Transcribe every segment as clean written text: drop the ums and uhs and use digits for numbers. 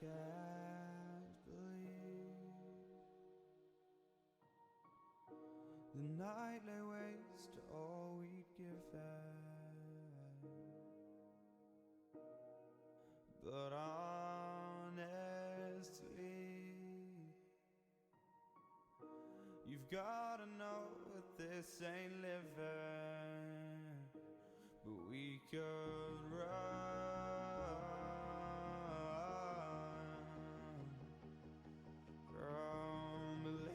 can't believe the night lay waste to all we'd given. But honestly, you've gotta know that this ain't living. But we could run from Elysium.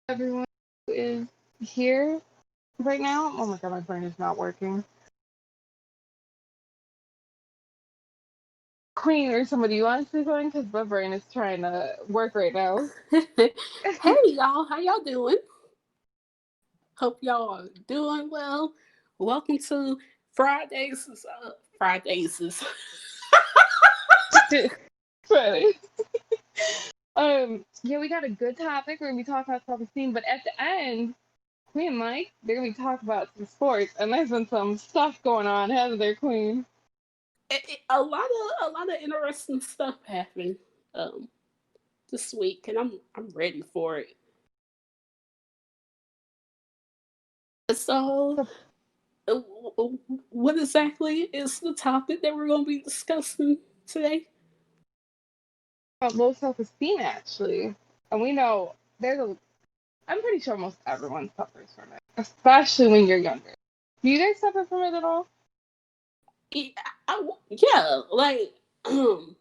Everyone who is here right now. Oh my god, my brain is not working. Queen or somebody, you want to say something? Because my brain is trying to work right now. Hey y'all, how y'all doing? Hope y'all are doing well. Welcome to Fridays. Fridays is Funny. Yeah, we got a good topic. We're gonna be talking about self-esteem, but at the end, Queen and Mike, they're gonna be talking about some sports, and there's been some stuff going on, hasn't there, Queen? a lot of interesting stuff happened um this week, and I'm ready for it. So, uh, what exactly is the topic that we're going to be discussing today? About low self-esteem, actually, and we know there's a. I'm pretty sure most everyone suffers from it, especially when you're younger. Do you guys suffer from it at all? It, yeah, like um,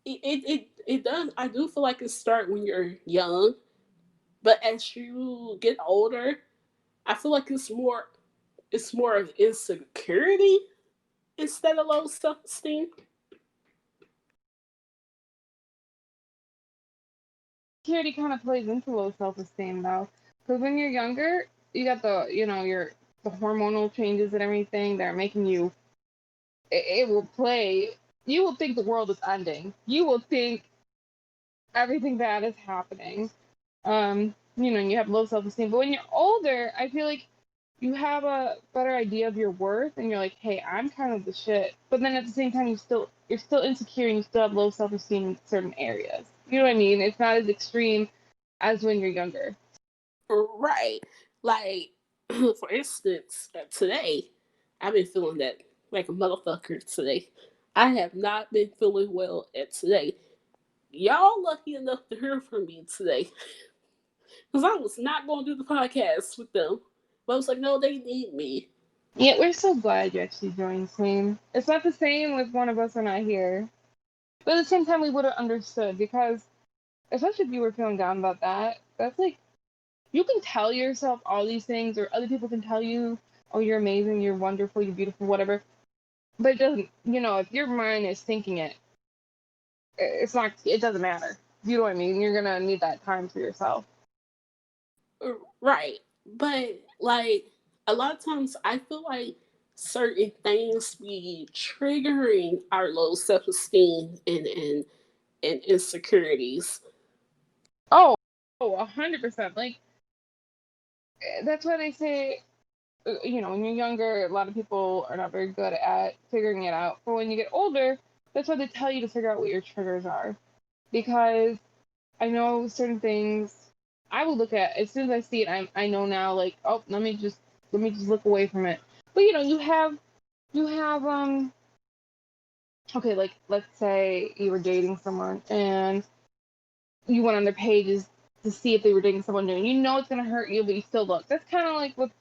it does. I do feel like it start when you're young, but as you get older, I feel like it's more of insecurity instead of low self esteem. Security kind of plays into low self-esteem though, because when you're younger, you got your the hormonal changes and everything that are making you. It will play. You will think the world is ending. You will think everything bad is happening. And you have low self-esteem. But when you're older, I feel like you have a better idea of your worth, and you're like, hey, I'm kind of the shit. But then at the same time, you're still insecure, and you still have low self-esteem in certain areas. You know what I mean? It's not as extreme as when you're younger. Right. Like, for instance, today, I've been feeling that like a motherfucker today. I have not been feeling well at today. Y'all lucky enough to hear from me today. Because I was not going to do the podcast with them. But I was like, no, they need me. Yeah, we're so glad you actually joined, Queen. It's not the same with one of us are not here. But at the same time, we would have understood because, especially if you were feeling down about that, that's like, you can tell yourself all these things, or other people can tell you, oh, you're amazing, you're wonderful, you're beautiful, whatever. But it doesn't, if your mind is thinking it, it's not, it doesn't matter. You know what I mean? You're gonna need that time for yourself. Right. But, like, a lot of times I feel like certain things be triggering our low self esteem and insecurities. Oh, 100%. Like, that's why they say, when you're younger, a lot of people are not very good at figuring it out. But when you get older, that's why they tell you to figure out what your triggers are. Because I know certain things I will look at as soon as I see it. I know now, like, oh, let me just look away from it. But you have okay, like let's say you were dating someone and you went on their pages to see if they were dating someone new. And you know it's gonna hurt you, but you still look. That's kind of like with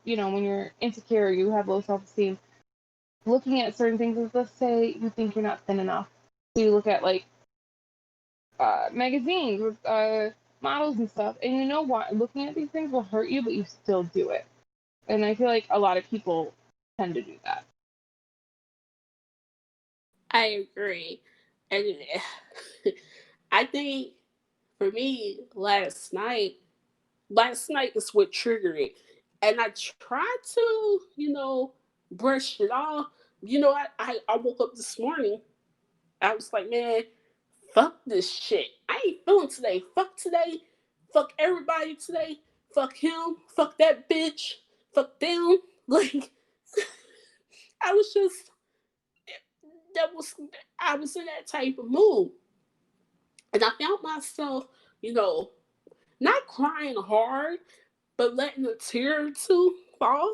when you're insecure, you have low self-esteem. Looking at certain things, let's say you think you're not thin enough. So you look at like magazines with models and stuff, and you know what? Looking at these things will hurt you, but you still do it. And I feel like a lot of people tend to do that. I agree. And I think for me, last night is what triggered it. And I tried to, brush it off. I woke up this morning. I was like, man, fuck this shit. I ain't feeling today. Fuck today. Fuck everybody today. Fuck him. Fuck that bitch. Fuck them. Like, I was just, that was, I was in that type of mood. And I found myself, you know, not crying hard, but letting a tear or two fall.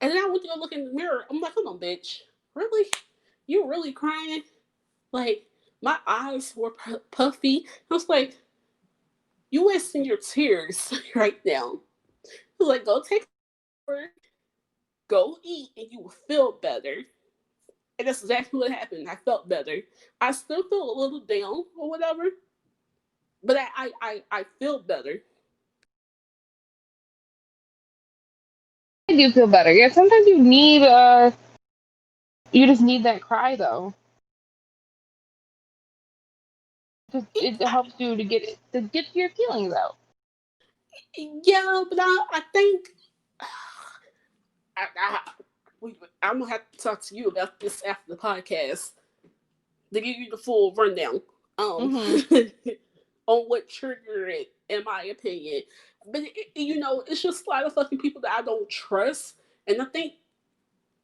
And then I went to go look in the mirror. I'm like, come on, bitch. Really? You really crying? Like, my eyes were puffy. I was like, you wasting your tears right now. Like, go take a shower, go eat, and you will feel better. And that's exactly what happened. I felt better. I still feel a little down or whatever, but I feel better. I do feel better. Yeah, sometimes you need you just need that cry though. Just it helps you to get your feelings out. Yeah, but I think I, I'm gonna have to talk to you about this after the podcast to give you the full rundown. Mhm. On what triggered it, in my opinion. But it's just a lot of fucking people that I don't trust, and I think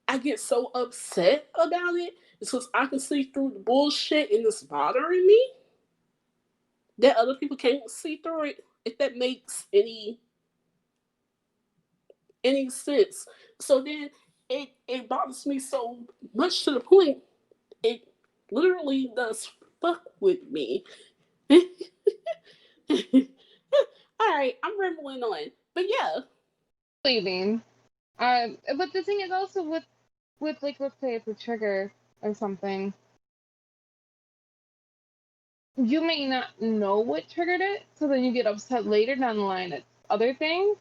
I get so upset about it because I can see through the bullshit and it's bothering me that other people can't see through it. If that makes any sense. So then it bothers me so much to the point it literally does fuck with me. All right, I'm rambling on, but yeah. Leaving. But the thing is also with like let's say it's a trigger or something, you may not know what triggered it, so then you get upset later down the line at other things.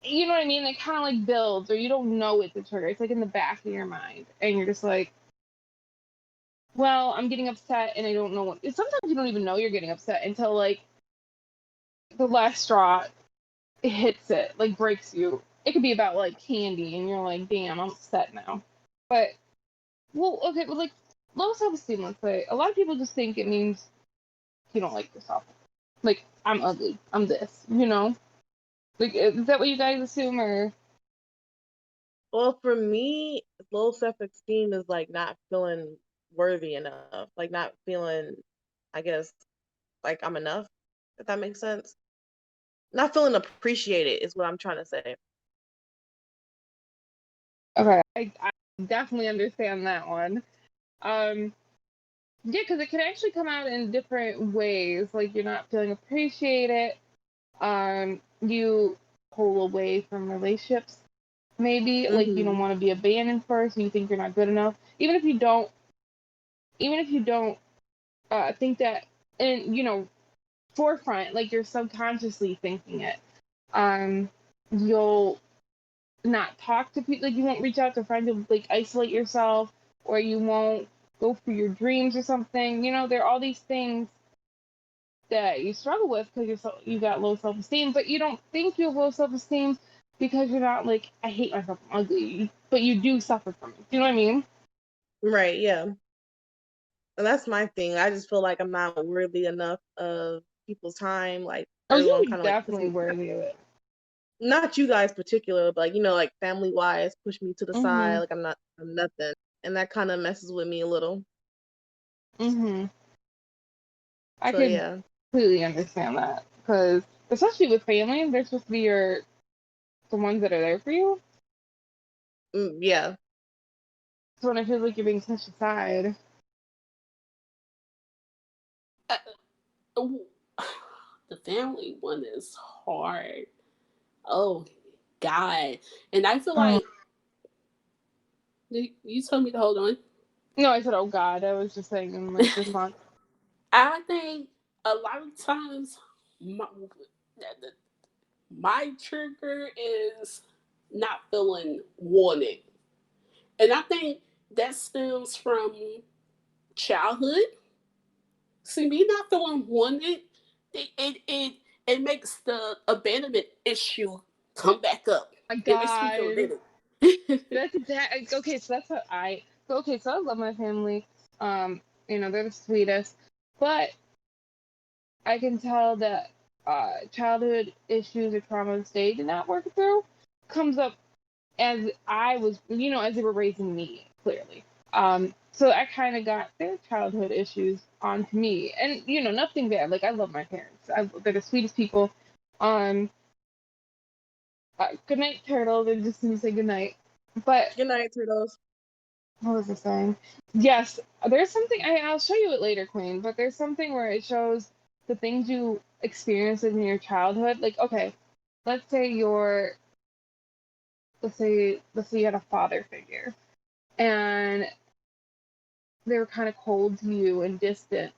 You know what I mean? It kind of like builds, or you don't know it's a trigger. It's like in the back of your mind, and you're just like, well, I'm getting upset, and I don't know what. Sometimes you don't even know you're getting upset until like the last straw hits it, like breaks you. It could be about like candy, and you're like, damn, I'm upset now. But well, okay, but like low self-esteem, let's say, a lot of people just think it means you don't like yourself. Like I'm ugly, I'm this, you know. Like is that what you guys assume, or? Well, for me, low self-esteem is like not feeling worthy enough, like not feeling, I guess, like I'm enough, if that makes sense. Not feeling appreciated is what I'm trying to say. Okay, I definitely understand that one. Um, yeah, because it can actually come out in different ways. Like you're not feeling appreciated. You pull away from relationships. Maybe like you don't Mm-hmm. want to be abandoned first, and you think you're not good enough. Even if you don't think that, and forefront, like you're subconsciously thinking it. You'll not talk to people, like you won't reach out to friends, you'll like isolate yourself, or you won't go for your dreams or something. There are all these things that you struggle with because you got low self-esteem, but you don't think you have low self-esteem because you're not like, I hate myself, I'm ugly, but you do suffer from it. Do you know what I mean? Right, yeah. And that's my thing. I just feel like I'm not worthy enough of people's time. Like Oh, everyone you're kind of like push definitely me, worthy of it. not you guys particular, but like like family wise, push me to the side. Mm-hmm. Like I'm nothing, and that kind of messes with me a little. Mm-hmm. I So could yeah, completely understand that because especially with family, they're supposed to be the ones that are there for you. yeah. So when I feel like you're being pushed aside. Uh, the family one is hard. Oh God. And I feel Oh like you told me to hold on. no, I said, oh God, I was just saying in like response. I think a lot of times my trigger is not feeling wanted. And I think that stems from childhood. See, me not feeling wanted, it makes the abandonment issue come back up. My It makes me feel God, abandoned. that's exactly okay. So that's how I. So okay, so I love my family. They're the sweetest, but I can tell that childhood issues or traumas they did not work through comes up as I was, as they were raising me, clearly. So I kind of got their childhood issues onto me, and nothing bad. Like I love my parents. They're the sweetest people. Um, Good night, turtles. I just need to say good night. But Good night, Turtles. what was I saying? Yes, there's something. I'll show you it later, Queen. But there's something where it shows the things you experienced in your childhood. Like, okay, let's say you're, let's say you had a father figure, and they were kind of cold to you and distant,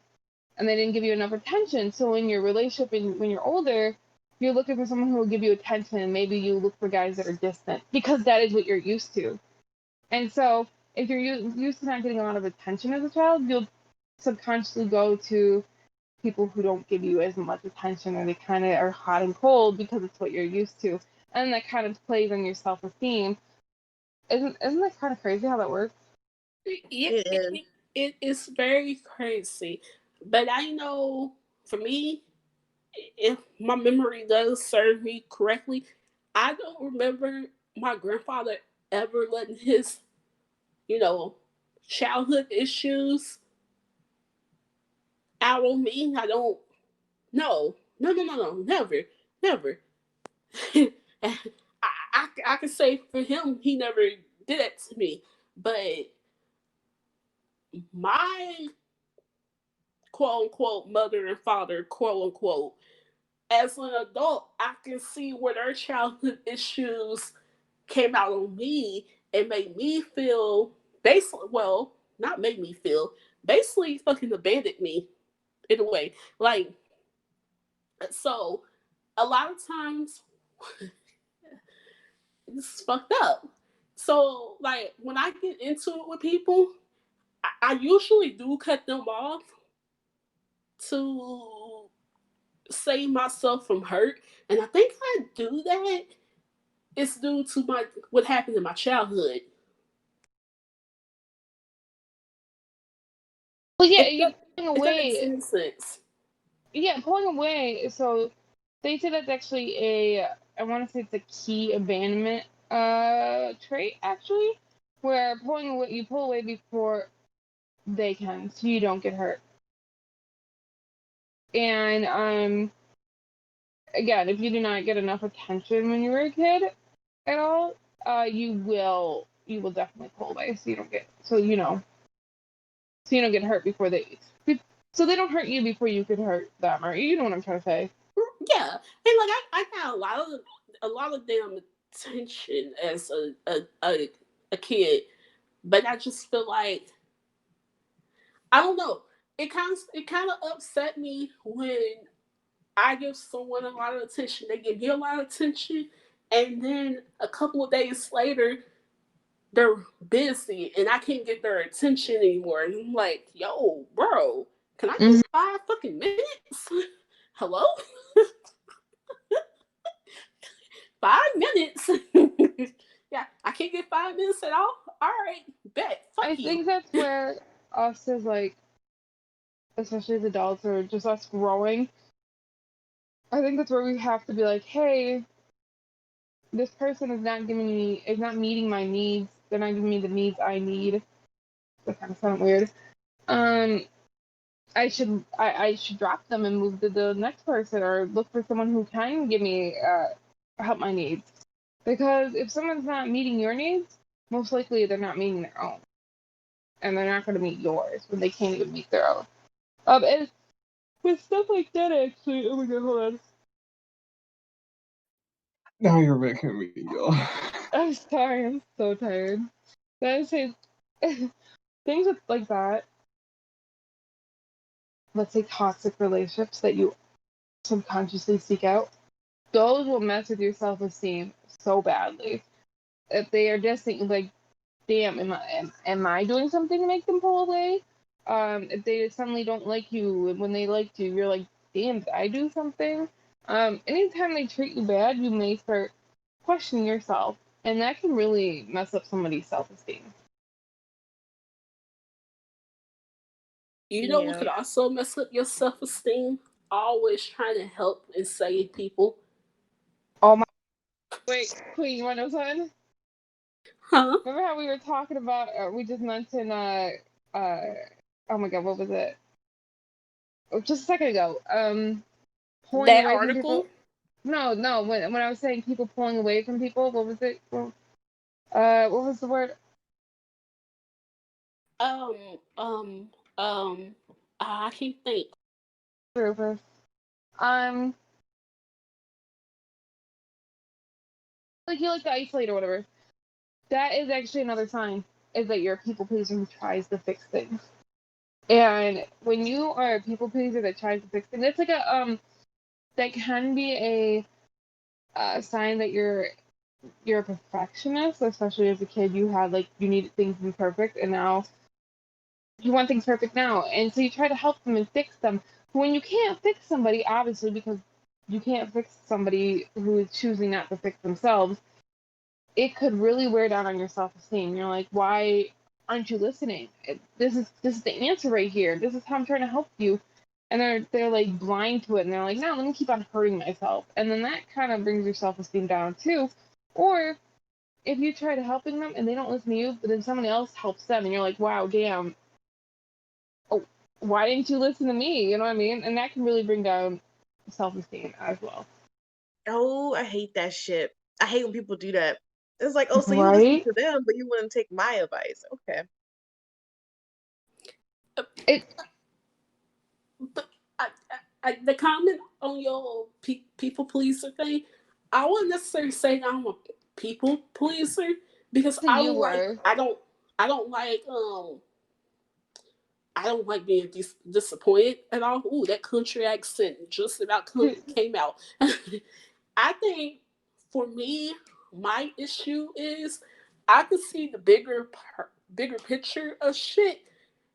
and they didn't give you enough attention. So in your relationship, and when you're older, you're looking for someone who will give you attention, and maybe you look for guys that are distant because that is what you're used to. And so if you're used to not getting a lot of attention as a child, you'll subconsciously go to people who don't give you as much attention, or they kind of are hot and cold because it's what you're used to, and that kind of plays on your self-esteem. Isn't that kind of crazy how that works? Yeah, It is. it is very crazy. But I know for me, if my memory does serve me correctly, I don't remember my grandfather ever letting his, you know, childhood issues out on me. I don't. No, no, no, no, no, never, never. I can say for him, he never did that to me. But my quote unquote mother and father, quote unquote, as an adult, I can see where their childhood issues came out on me and made me feel basically, well, not made me feel, basically fucking abandoned me in a way. Like, so a lot of times it's fucked up. So, like, when I get into it with people, I usually do cut them off to save myself from hurt. And I think I do that. It's due to my what happened in my childhood. Well, yeah, If you that, pulling if that makes away. any sense. Yeah, pulling away. So they say that's actually a. I want to say it's a key abandonment trait actually, where pulling away, you pull away before they can, so you don't get hurt. And again, if you do not get enough attention when you were a kid at all, you will definitely pull away, so you don't get hurt before so they don't hurt you before you could hurt them, or you know what I'm trying to say. Yeah, and like I got a lot of damn attention as a kid, but I just feel like I don't know. It kind of upset me when I give someone a lot of attention. They give me a lot of attention, and then a couple of days later, they're busy, and I can't get their attention anymore. And I'm like, yo, bro, can I Mhm. get 5 fucking minutes? Hello, 5 minutes. Yeah, I can't get 5 minutes at all. All right, bet. Fuck I you. think that's where us as like, especially as adults or just us growing, I think that's where we have to be like, hey, this person is not meeting my needs. They're not giving me the needs I need. That kind of sound weird. Um, I should drop them and move to the next person, or look for someone who can give me help my needs. Because if someone's not meeting your needs, most likely they're not meeting their own, and they're not going to meet yours when they can't even meet their own. And with stuff like that, actually, oh my god, hold on. Now you're making me yell. I'm sorry, I'm so tired. But I say things with like that, let's say toxic relationships that you subconsciously seek out, those will mess with your self esteem so badly. If they are just thinking like, damn, am I doing something to make them pull away? If they suddenly don't like you, and when they liked you, you're like, damn, did I do something? Anytime they treat you bad, you may start questioning yourself, and that can really mess up somebody's self esteem. You know what Yeah. could also mess up your self esteem? Always trying to help and save people. Oh my. Wait, Queen, you want to know something? Huh? Remember how we were talking about? We just mentioned. Uh. Oh my God, what was it? Oh, just a second ago. Pulling That away from article. people. No, no. When I was saying people pulling away from people, what was it? What was the word? Um, um, um, I can't think. Rufus. Um, like you like to isolate or whatever. That is actually another sign is that you're a people pleaser who tries to fix things. And when you are a people pleaser that tries to fix things, it's like a that can be a sign that you're a perfectionist, especially as a kid. You had like you needed things to be perfect, and now you want things perfect now, and so you try to help them and fix them. When you can't fix somebody, obviously, because you can't fix somebody who is choosing not to fix themselves, it could really wear down on your self-esteem. You're like, why aren't you listening? This is the answer right here. This is how I'm trying to help you. And they're like blind to it, and they're like, no, let me keep on hurting myself. And then that kind of brings your self-esteem down too. Or if you try to helping them and they don't listen to you, but then someone else helps them, and you're like, wow, damn, oh, why didn't you listen to me? You know what I mean? And that can really bring down self-esteem as well. Oh, I hate that shit. I hate when people do that. It's like, oh, so you listen Right? to them, but you wouldn't take my advice. Okay. It But the comment on your people pleaser thing, I wouldn't necessarily say I'm a people pleaser because that you were. I don't like being disappointed at all. Ooh, that country accent just about came out. I think for me, my issue is I can see the bigger picture of shit,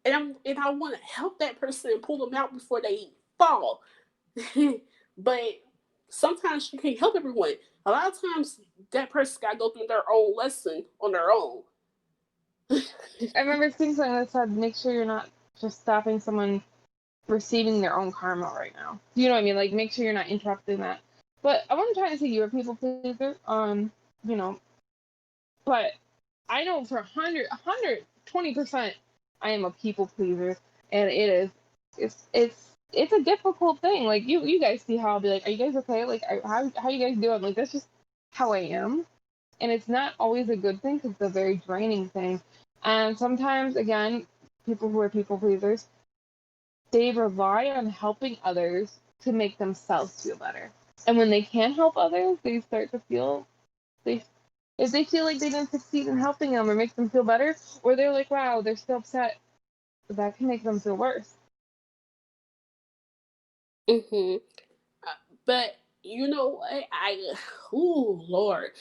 and I want to help that person and pull them out before they fall. But sometimes you can't help everyone. A lot of times that person got to go through their own lesson on their own. I remember seeing something that said, make sure you're not just stopping someone receiving their own karma right now. You know what I mean? Like, make sure you're not interrupting that. But I wasn't trying to say you're a people pleaser. You know, but I know for 120%, I am a people pleaser, and it's a difficult thing. Like you guys see how I'll be like, are you guys okay? Like, how you guys doing? Like that's just how I am, and it's not always a good thing because it's a very draining thing. And sometimes, again, people who are people pleasers, they rely on helping others to make themselves feel better. And when they can't help others, they start to feel they if they feel like they didn't succeed in helping them or make them feel better, or they're like, wow, they're still upset, that can make them feel worse. Hmm. But you know what? Oh Lord.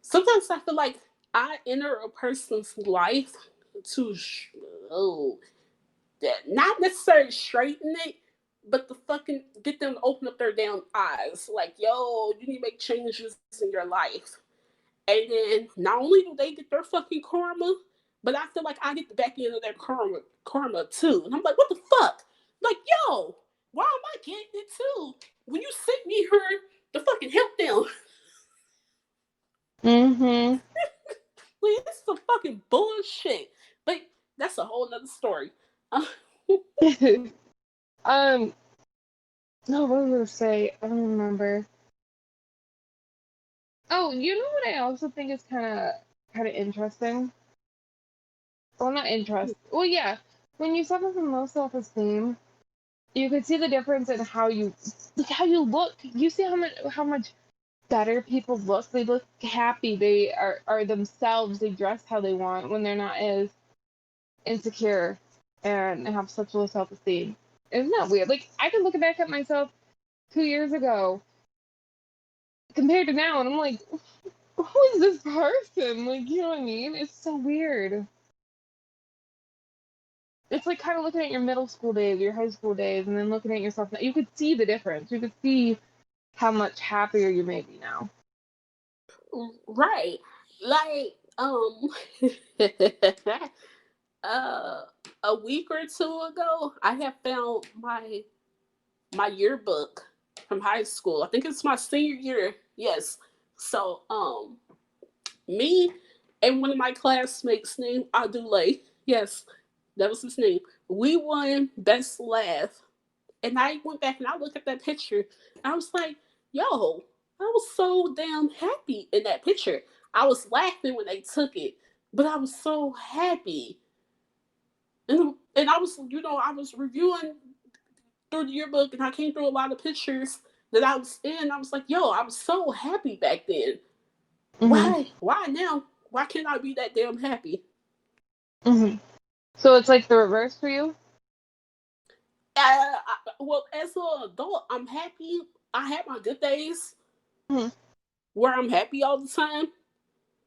Sometimes I feel like I enter a person's life to oh, that not necessarily straighten it, but to fucking get them to open up their damn eyes. Like, yo, you need to make changes in your life. And then not only do they get their fucking karma, but I feel like I get the back end of their karma too. And I'm like, what the fuck? Like, yo, why am I getting it too? When you sent me here to fucking help them. Mm-hmm. Like, this is some fucking bullshit. But that's a whole nother story. Uh, um, no, what was I gonna say? I don't remember. Oh, you know what I also think is kind of interesting? Well, not interest. Well, yeah, when you suffer from low self-esteem, you can see the difference in how you look. You see how much better people look. They look happy. They are themselves. They dress how they want when they're not as insecure and have such low self esteem. Isn't that weird? Like I can look back at myself 2 years ago compared to now, and I'm like, who is this person? Like, you know what I mean? It's so weird. It's like kind of looking at your middle school days, your high school days, and then looking at yourself now. You could see the difference. You could see how much happier you may be now. right. Like, uh, a week or two ago, I have found my yearbook from high school. I think it's my senior year. Yes. So me and one of my classmates named Adule. Yes, that was his name. We won best laugh. And I went back and I looked at that picture. And I was like, yo, I was so damn happy in that picture. I was laughing when they took it, but I was so happy. And I was, I was reviewing through the yearbook and I came through a lot of pictures that I was in. I was like, yo, I was so happy back then. Mm-hmm. Why now? Why can't I be that damn happy? Mm-hmm. So it's like the reverse for you? Well, as an adult, I'm happy. I have my good days Mm-hmm. where I'm happy all the time.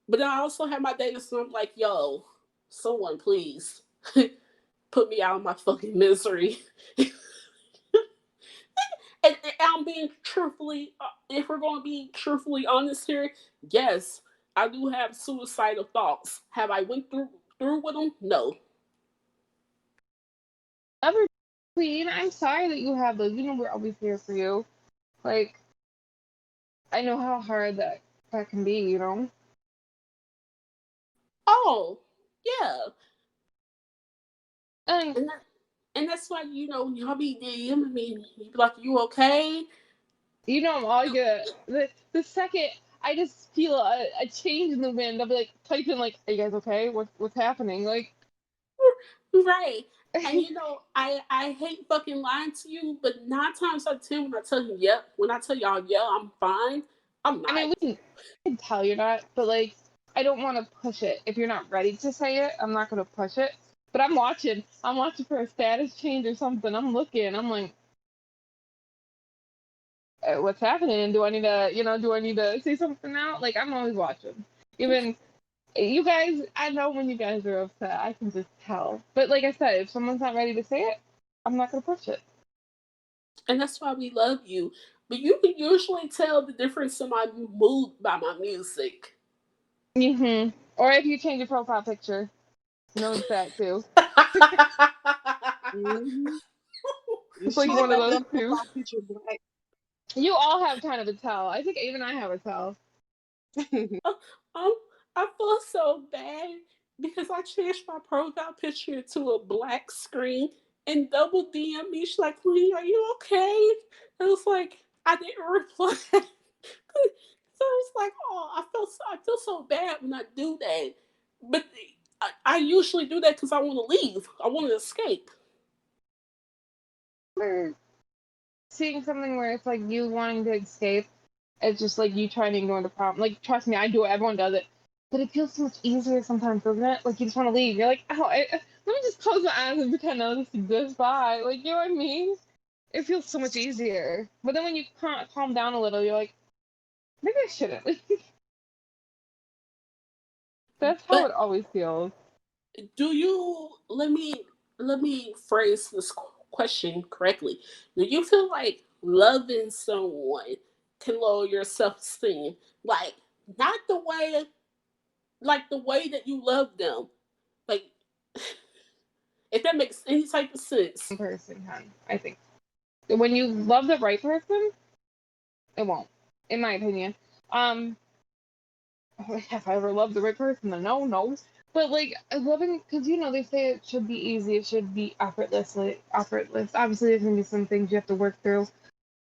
But then I also have my days where I'm like, yo, someone please put me out of my fucking misery. And I'm being truthfully, if we're going to be truthfully honest here, yes, I do have suicidal thoughts. Have I went through with them? No. Ever Queen, I'm sorry that you have those. You know we're always here for you. Like, I know how hard that can be, you know? Oh, yeah. And And that's why, y'all be DMing me. You be like, you okay? you know I'm all good. The second I just feel a change in the wind, I'll be like typing like, "Are you guys okay? What's happening?" Like, Right. And I hate fucking lying to you, but 9 times out of 10 when I tell you yep, when I tell y'all yeah, I'm fine, I'm I not. mean, we can tell you're not, but like, I don't want to push it. If you're not ready to say it, I'm not gonna push it. But I'm watching. I'm watching for a status change or something. I'm looking. I'm like, what's happening? Do I need to say something now? Like, I'm always watching. Even you guys, I know when you guys are upset. I can just tell. But like I said, if someone's not ready to say it, I'm not gonna push it. And that's why we love you. But you can usually tell the difference in my mood by my music. Or if you change your profile picture, notice that too. Mm-hmm. You It's like change one of that those damn two. profile picture black. You all have kind of a tell. I think even I have a tell. um, I feel so bad because I changed my profile picture to a black screen and double DM me. She's like, Queen, are you okay? I was like, I didn't reply. So I was like, oh, I feel so bad when I do that. But I usually do that because I want to leave. I want to escape. Or seeing something where it's like you wanting to escape, it's just like you trying to ignore the problem. Like, trust me, I do it. Everyone does it. But it feels so much easier sometimes, doesn't it? Like, you just want to leave. You're like, oh, let me just close my eyes and pretend none of this exists. Bye. Like, you know what I mean? It feels so much easier. But then when you calm down a little, you're like, maybe I shouldn't. Like, that's how But it always feels. do you let me phrase this question correctly. Do you feel like loving someone can lower your self-esteem? Like not the way that you love them. Like if that makes any type of sense. Person, hun, I think. When you love the right person, it won't, in my opinion. Um, if I ever loved the right person, then no. But like loving, because they say it should be easy, it should be effortless. Obviously, there's gonna be some things you have to work through.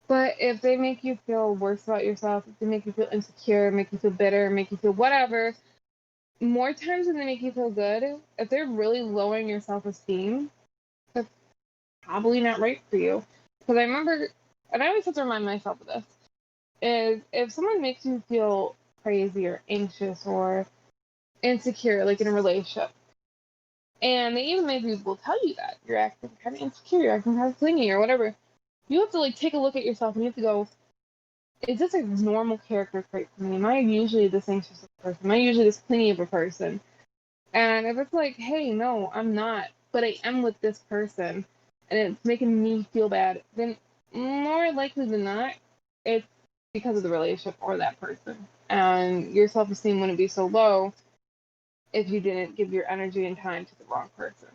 But if they make you feel worse about yourself, if they make you feel insecure, make you feel bitter, make you feel whatever, more times than they make you feel good, if they're really lowering your self esteem, that's probably not right for you. Because I remember, and I always have to remind myself of this, is if someone makes you feel crazy or anxious or insecure, like in a relationship, and they even maybe will tell you that you're acting kind of insecure, you're acting kind of clingy or whatever, you have to like take a look at yourself and you have to go, is this a normal character trait for me? Am I usually this anxious of a person? Am I usually this clingy of a person? And if it's like, hey, no, I'm not, but I am with this person, and it's making me feel bad, then more likely than not, it's because of the relationship or that person. And your self esteem wouldn't be so low if you didn't give your energy and time to the wrong person.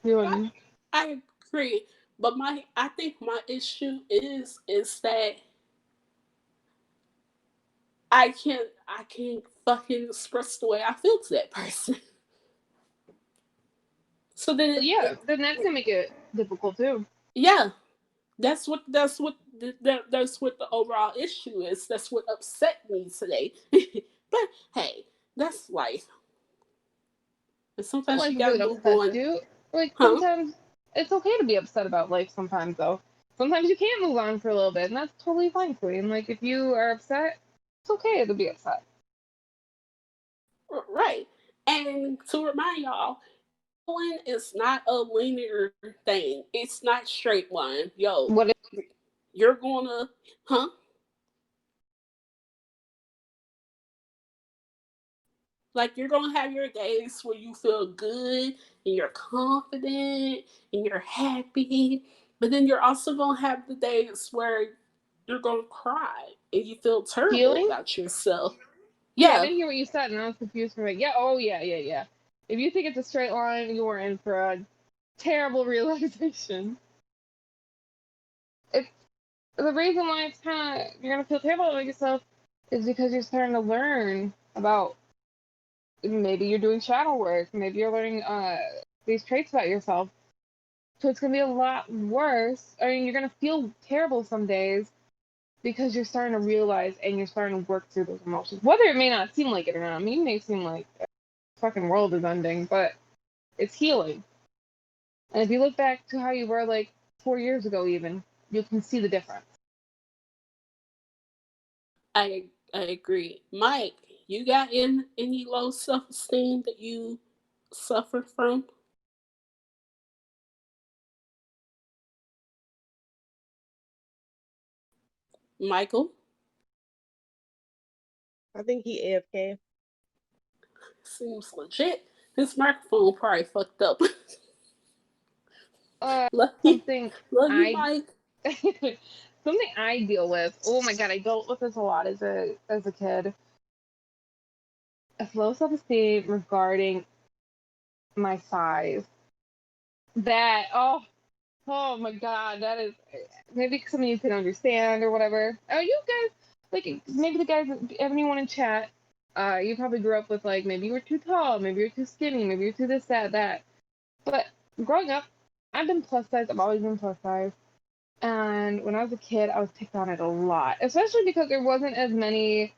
feeling. I agree, but I think my issue is that I can't fucking express the way I feel to that person. So then, Yeah, then that can make it difficult too. yeah, that's what the overall issue is. That's what upset me today. But hey, that's life. And sometimes Life you is gotta really move upset on, too. Like huh? sometimes it's okay to be upset about life sometimes though. Sometimes you can't move on for a little bit and that's totally fine, Queen. Like if you are upset, it's okay to be upset. Right. And to remind y'all, healing is not a linear thing. It's not straight line. Yo, What is you're gonna, huh? Like you're gonna have your days where you feel good and you're confident and you're happy, but then you're also gonna have the days where you're gonna cry and you feel terrible healing? about yourself. Yeah, I Yeah, didn't hear what you said and I was confused for a minute. Yeah, oh yeah, yeah, yeah. If you think it's a straight line, you are in for a terrible realization. It's the reason why it's kinda you're gonna feel terrible about yourself is because you're starting to learn about maybe you're doing shadow work, maybe you're learning these traits about yourself. So it's gonna be a lot worse. I mean, you're gonna feel terrible some days because you're starting to realize and you're starting to work through those emotions. Whether it may not seem like it or not. I mean, it may seem like the fucking world is ending, but it's healing. And if you look back to how you were like 4 years ago, even you can see the difference. I agree. Mike, you got any low self esteem that you suffer from? Michael? I think he AFK. Seems legit. His microphone probably fucked up. love you, Something love you, I Mike. something I deal with. Oh my god, I dealt with this a lot as a kid. A low self esteem regarding my size. That oh my god, that is maybe something you can understand or whatever. Oh, you guys like maybe the guys, anyone in chat, you probably grew up with like maybe you were too tall, maybe you're too skinny, maybe you're too this that. But growing up, I've been plus size. I've always been plus size. And when I was a kid, I was picked on it a lot, especially because there wasn't as many.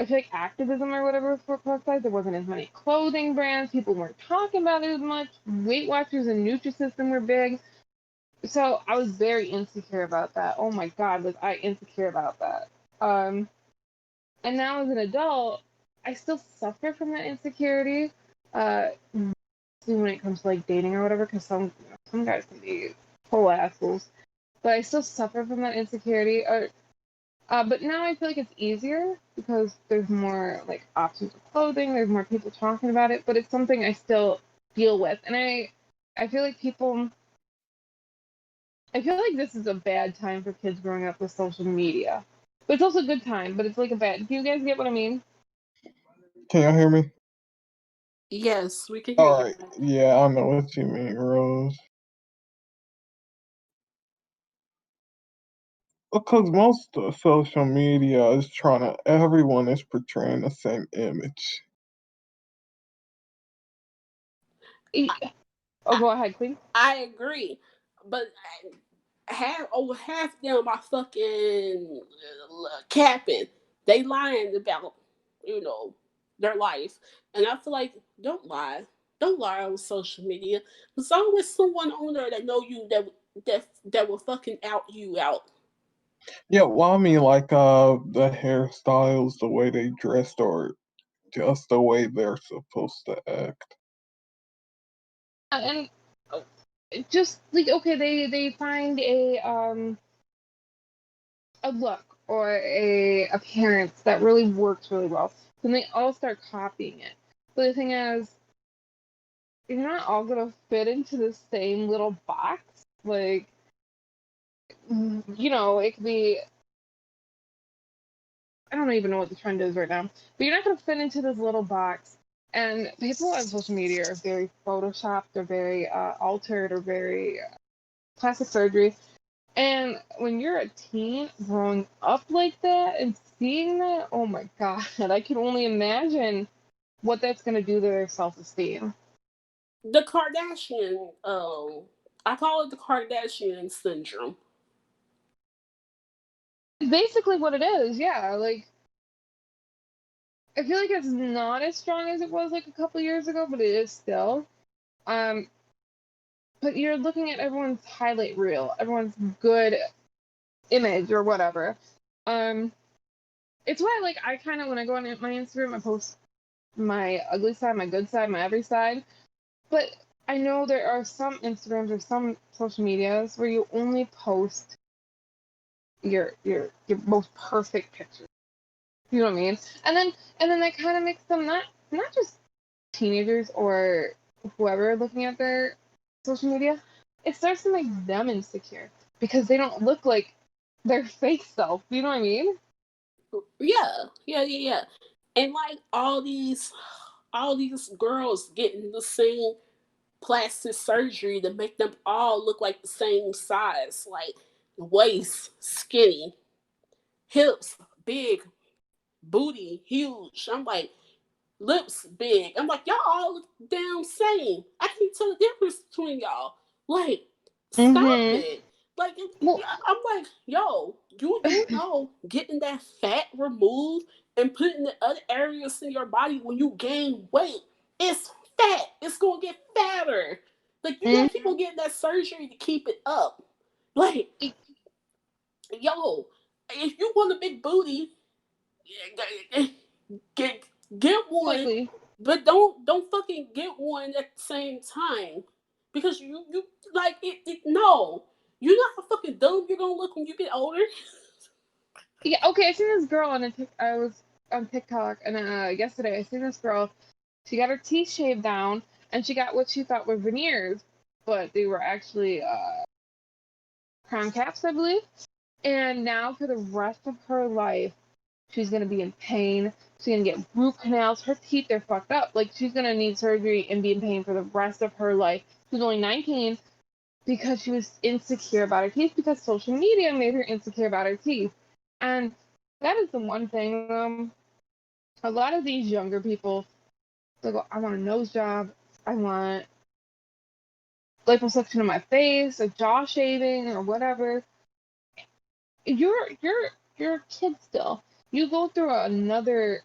I feel like activism or whatever for plus size. There wasn't as many clothing brands. People weren't talking about it as much. Weight Watchers and Nutrisystem were big. So I was very insecure about that. Oh my god, was I insecure about that? Um, and now as an adult, I still suffer from that insecurity. Uh, when it comes to like dating or whatever, because some guys can be full assholes. But I still suffer from that insecurity. But now I feel like it's easier because there's more like options of clothing. There's more people talking about it. But it's something I still deal with, and I feel like people. I feel like this is a bad time for kids growing up with social media. But it's also a good time. But it's like a bad. Do you guys get what I mean? Can y'all hear me? Yes, we can hear All you. right. Yeah, I know what you mean, Rose. Because most of social media is trying to, everyone is portraying the same image. E- Oh, I, go ahead, Queen. I agree, but over half them are fucking capping. They lying about you know their life, and I feel like don't lie. Don't lie on social media. There's always someone on there that know you that will fucking out you out. Yeah, well, I mean, like, the hairstyles, the way they dressed, or just the way they're supposed to act. And oh, just like okay, they find a look or a appearance that really works really well, then they all start copying it. But the thing is, you're not all gonna fit into the same little box. Like, it could be. I don't even know what the trend is right now, but you're not gonna fit into this little box And people on social media are very photoshopped, or very altered, or very plastic surgery. And when you're a teen growing up like that and seeing that, oh my God, I can only imagine what that's going to do to their self-esteem. The Kardashian, I call it the Kardashian syndrome. Basically what it is, yeah. Like, I feel like it's not as strong as it was like a couple years ago, but it is still. Um, but you're looking at everyone's highlight reel, everyone's good image or whatever. Um, it's why like I kind of, when I go on my Instagram, I post my ugly side, my good side, my every side. But I know there are some Instagrams or some social medias where you only post your most perfect pictures. You know what I mean? And then that kind of makes them not just teenagers or whoever looking at their social media. It starts to make them insecure because they don't look like their fake self. You know what I mean? Yeah. And like all these girls getting the same plastic surgery to make them all look like the same size, like waist skinny, hips big, booty huge. I'm like, lips big. I'm like, y'all all look damn same. I can't tell the difference between y'all. Like, stop Mm-hmm. it. Like, Well, I'm like, yo, you know, getting that fat removed and putting the other areas in your body when you gain weight, it's fat. It's gonna get fatter. Like, you got mm-hmm. people getting that surgery to keep it up. Like, yo, if you want a big booty, get get one, Likely. but don't fucking get one at the same time because you like it. No, you know how fucking dumb you're gonna look when you get older. Yeah. Okay. I seen this girl on I was on TikTok, and yesterday I seen this girl. She got her teeth shaved down, and she got what she thought were veneers, but they were actually crown caps, I believe. And now for the rest of her life, she's gonna be in pain. She's gonna get root canals. Her teeth are fucked up. Like, she's gonna need surgery and be in pain for the rest of her life. She's only 19 because she was insecure about her teeth, because social media made her insecure about her teeth. And that is the one thing. A lot of these younger people, they go, I want a nose job. I want liposuction on my face, or jaw shaving, or whatever. You're a kid still. You go through another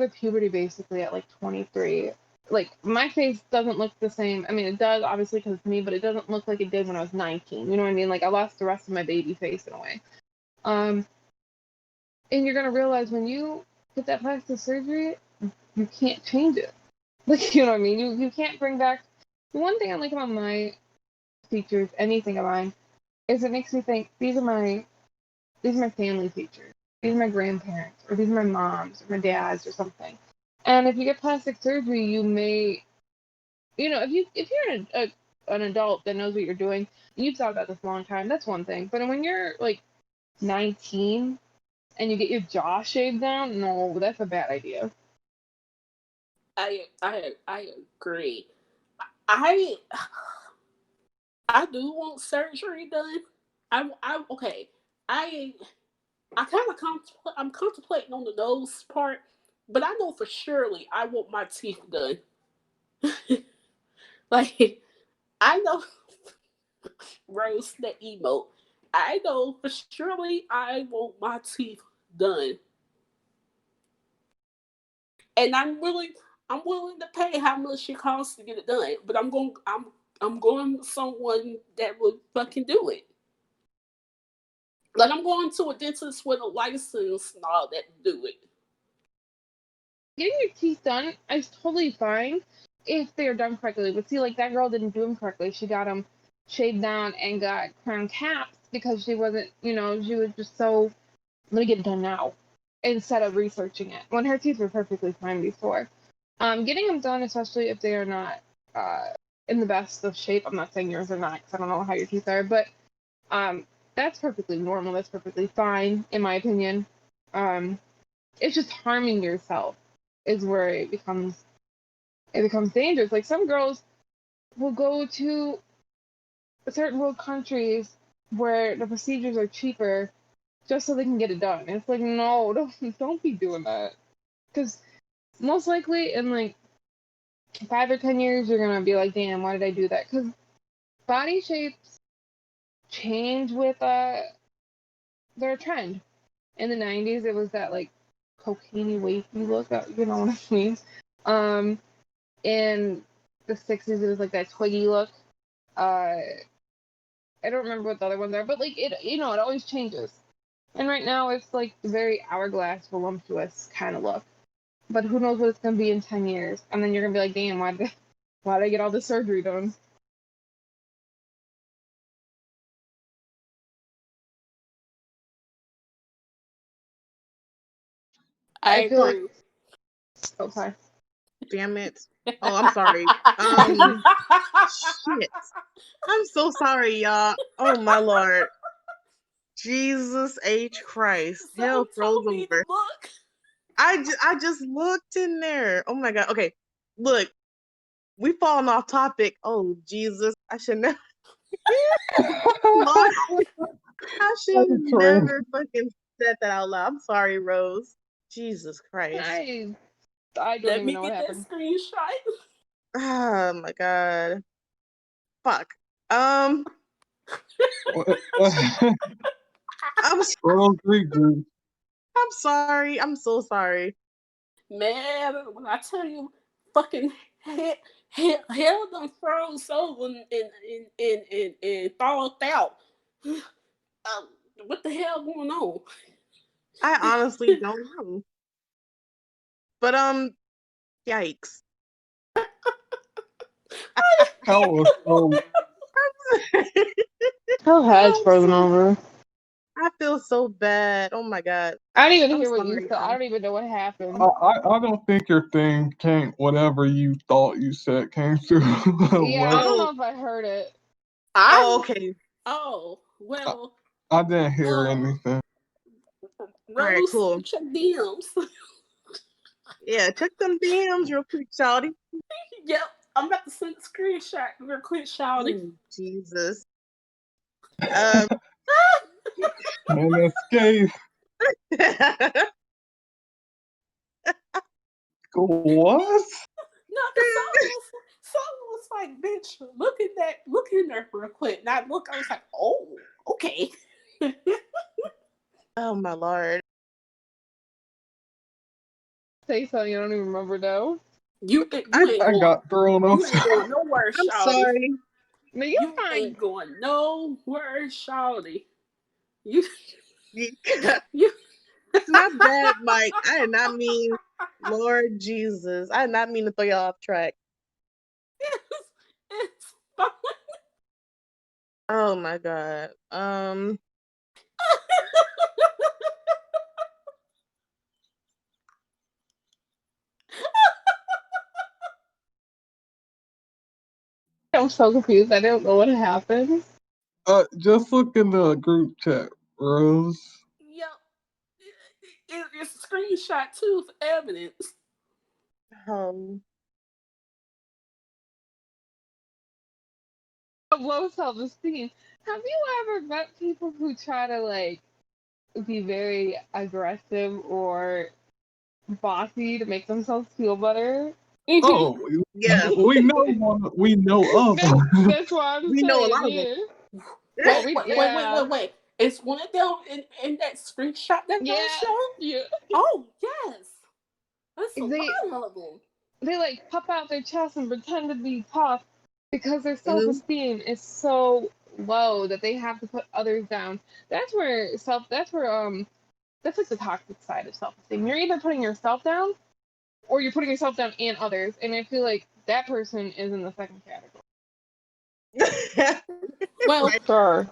puberty basically at like 23. Like, my face doesn't look the same. I mean, it does obviously because it's me, but it doesn't look like it did when I was 19. You know what I mean? Like, I lost the rest of my baby face in a way. Um, and you're gonna realize when you get that plastic surgery, you can't change it. Like, you know what I mean? You can't bring back. The one thing I like about my features, anything of mine, is it makes me think these are my family features. These are my grandparents, or these are my moms, or my dads, or something. And if you get plastic surgery, you may, if you're an adult that knows what you're doing, and you've thought about this a long time, that's one thing. But when you're like 19 and you get your jaw shaved down, no, that's a bad idea. I agree. I I do want surgery done. I okay. I I kind of I'm contemplating on the nose part, but I know for surely I want my teeth done. Like, I know Rose the emote. I know for surely I want my teeth done, and I'm willing to pay how much it costs to get it done. But I'm going to someone that would fucking do it. Like, I'm going to a dentist with a license and all that to do it. Getting your teeth done is totally fine if they're done correctly. But see, like, that girl didn't do them correctly. She got them shaved down and got crown caps because she wasn't, she was just so, let me get it done now, instead of researching it, when her teeth were perfectly fine before. Getting them done, especially if they are not in the best of shape. I'm not saying yours are not, because I don't know how your teeth are, but um, that's perfectly normal. That's perfectly fine, in my opinion. It's just harming yourself is where it becomes it becomes dangerous. Like some girls will go to certain world countries where the procedures are cheaper just so they can get it done. And it's like, no, don't be doing that. Because most likely in like 5 or 10 years, you're gonna be like, damn, why did I do that? Because body shapes change with their trend. In the 90s, it was that like cocaine wavy look, you know what I mean? In the 60s, it was like that twiggy look. Uh, I don't remember what the other ones are, but like it, it always changes. And right now, it's like the very hourglass, voluptuous kind of look. But who knows what it's gonna be in 10 years? And then you're gonna be like, damn, why did I get all this surgery done? I I feel like, agree. oh sorry. Damn it. Oh, I'm sorry. Shit. I'm so sorry, y'all. Oh my lord. Jesus H. Christ. Hell Someone froze told me to over. look. I just looked in there. Oh my god. Okay. Look, we falling off topic. Oh Jesus. I should never Lord, I should have That's right. never fucking said that out loud. I'm sorry, Rose. Jesus Christ. I don't Let even me know what get that happened. screenshot. Oh my god. Fuck. Um, I'm s- Girls regroup. I'm sorry. I'm so sorry. Man, when I tell you, fucking hell done froze over and thawed out. What the hell going on? I honestly don't know. But yikes. Hell was so. Hell has I'm frozen so over. I feel so bad. Oh my god. I don't even I'm hear what you sorry, said. I y'all. don't even know what happened. I don't think your thing came. Whatever you thought you said came through. Yeah, I What? don't Oh, know if I heard it. oh, I okay. oh I, well. I didn't hear Um, anything. All right, Rose, cool. check DMs. Yeah, check them DMs real quick, Shawty. Yep, I'm about to send a screenshot real quick, shouting. Oh, Jesus. Um, And escape. What? No, because someone was like, bitch, look in there real quick. And I look, I was like, oh, okay. oh my lord. Say something I don't even remember though. You I, I got thrown you off. ain't going nowhere, I'm shouty. sorry. No, you're You fine. ain't going nowhere, shouty. You You- you My bad, Mike. I did not mean, Lord Jesus. I did not mean to throw you off track. it's fine. Oh my god. I'm so confused. I don't know what happened. Just look in the group chat, Rose. Yep. It's a screenshot too for evidence. Um, Low self-esteem. Have you ever met people who try to like be very aggressive or bossy to make themselves feel better? Mm-hmm. Oh, yeah. we know one. We know of them. That's what I'm We know a saying. lot of them. Yeah. Wait, We wait, wait, wait, yeah wait, wait. Is one of them in that screenshot that I yeah showed? yeah. Oh, yes. That's a They lot of them. they like puff out their chest and pretend to be tough because their Mhm. self-esteem is so low that they have to put others down. That's like the toxic side of self-esteem. You're either putting yourself down or you're putting yourself down and others, and I feel like that person is in the second category. For Well, sure.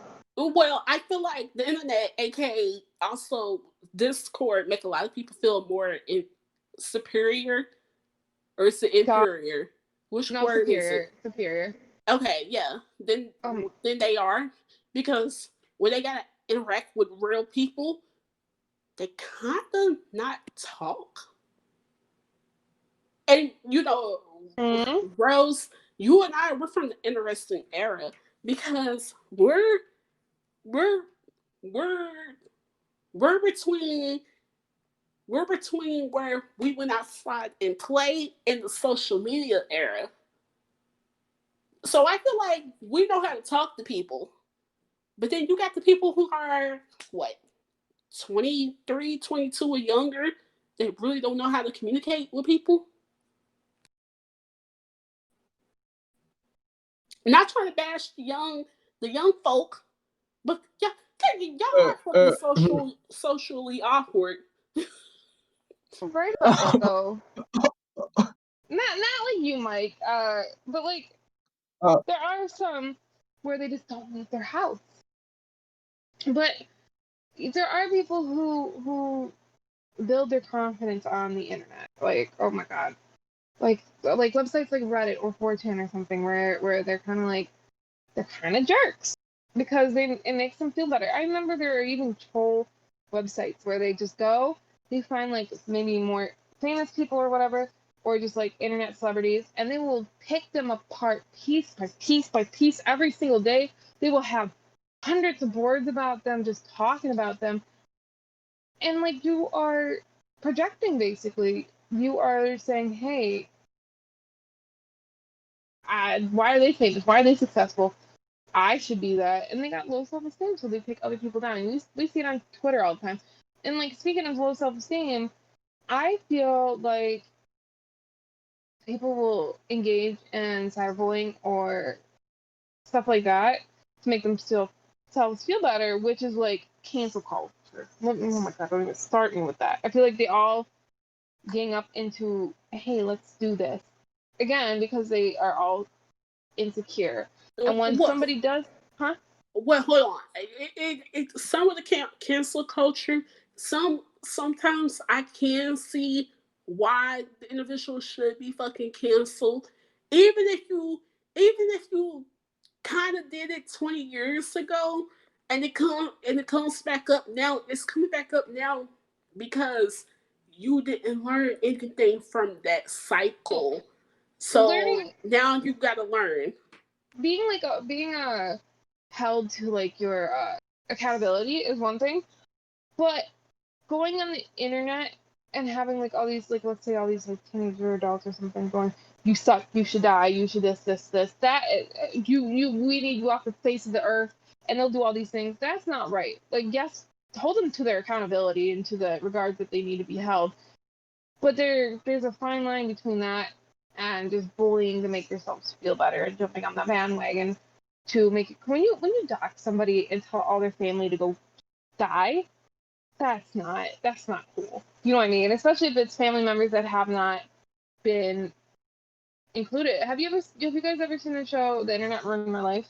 I feel like the internet, aka also Discord, make a lot of people feel more superior, or is it God, inferior? Which no, word is it? superior. Okay, yeah. Um, Then they are, because when they gotta interact with real people, they kind of not talk. And Mm-hmm. Rose, you and I, we're from the interesting era because we're we're we're between where we went outside and played in the social media era. So I feel like we know how to talk to people. But then you got the people who are what, 23, 22 or younger that really don't know how to communicate with people. Not trying to bash the young folk, but yeah, y'all uh, are fucking uh, socially awkward. Right about that though. Not like you, Mike. But like uh, there are some where they just don't leave their house. But there are people who build their confidence on the internet. Like, oh my god. Like websites like Reddit or 4chan or something where they're kind of jerks because it makes them feel better. I remember there are even troll websites where they just go, they find like maybe more famous people or whatever, or just like internet celebrities, and they will pick them apart piece by piece by piece every single day. They will have hundreds of boards about them, just talking about them, and like you are projecting basically. You are saying, hey, why are they famous? Why are they successful? I should be that. And they got low self esteem, so they pick other people down. And we see it on Twitter all the time. And like speaking of low self esteem, I feel like people will engage in cyberbullying or stuff like that to make themselves feel better, which is like cancel culture. Oh my god, don't even start me with that. I feel like they all gang up into, hey, let's do this. Again, because they are all insecure. And when What? somebody does, huh? Well, hold on. Some of the cancel culture. Sometimes I can see why the individual should be fucking canceled, even if you kind of did it 20 years ago, and it comes back up now. It's coming back up now because you didn't learn anything from that cycle. So Learning, now you got to learn. being held to like your accountability is one thing, but going on the internet and having like all these, like, let's say all these like teenager adults or something going, you suck, you should die, you should this that, you we need you off the face of the earth, and they'll do all these things. That's not right. Like, yes, hold them to their accountability and to the regards that they need to be held, but there's a fine line between that and just bullying to make yourselves feel better and jumping on the bandwagon to make it, when you dox somebody and tell all their family to go die, that's not cool. You know what I mean? Especially if it's family members that have not been included. Have you guys ever seen the show The Internet Ruined My Life?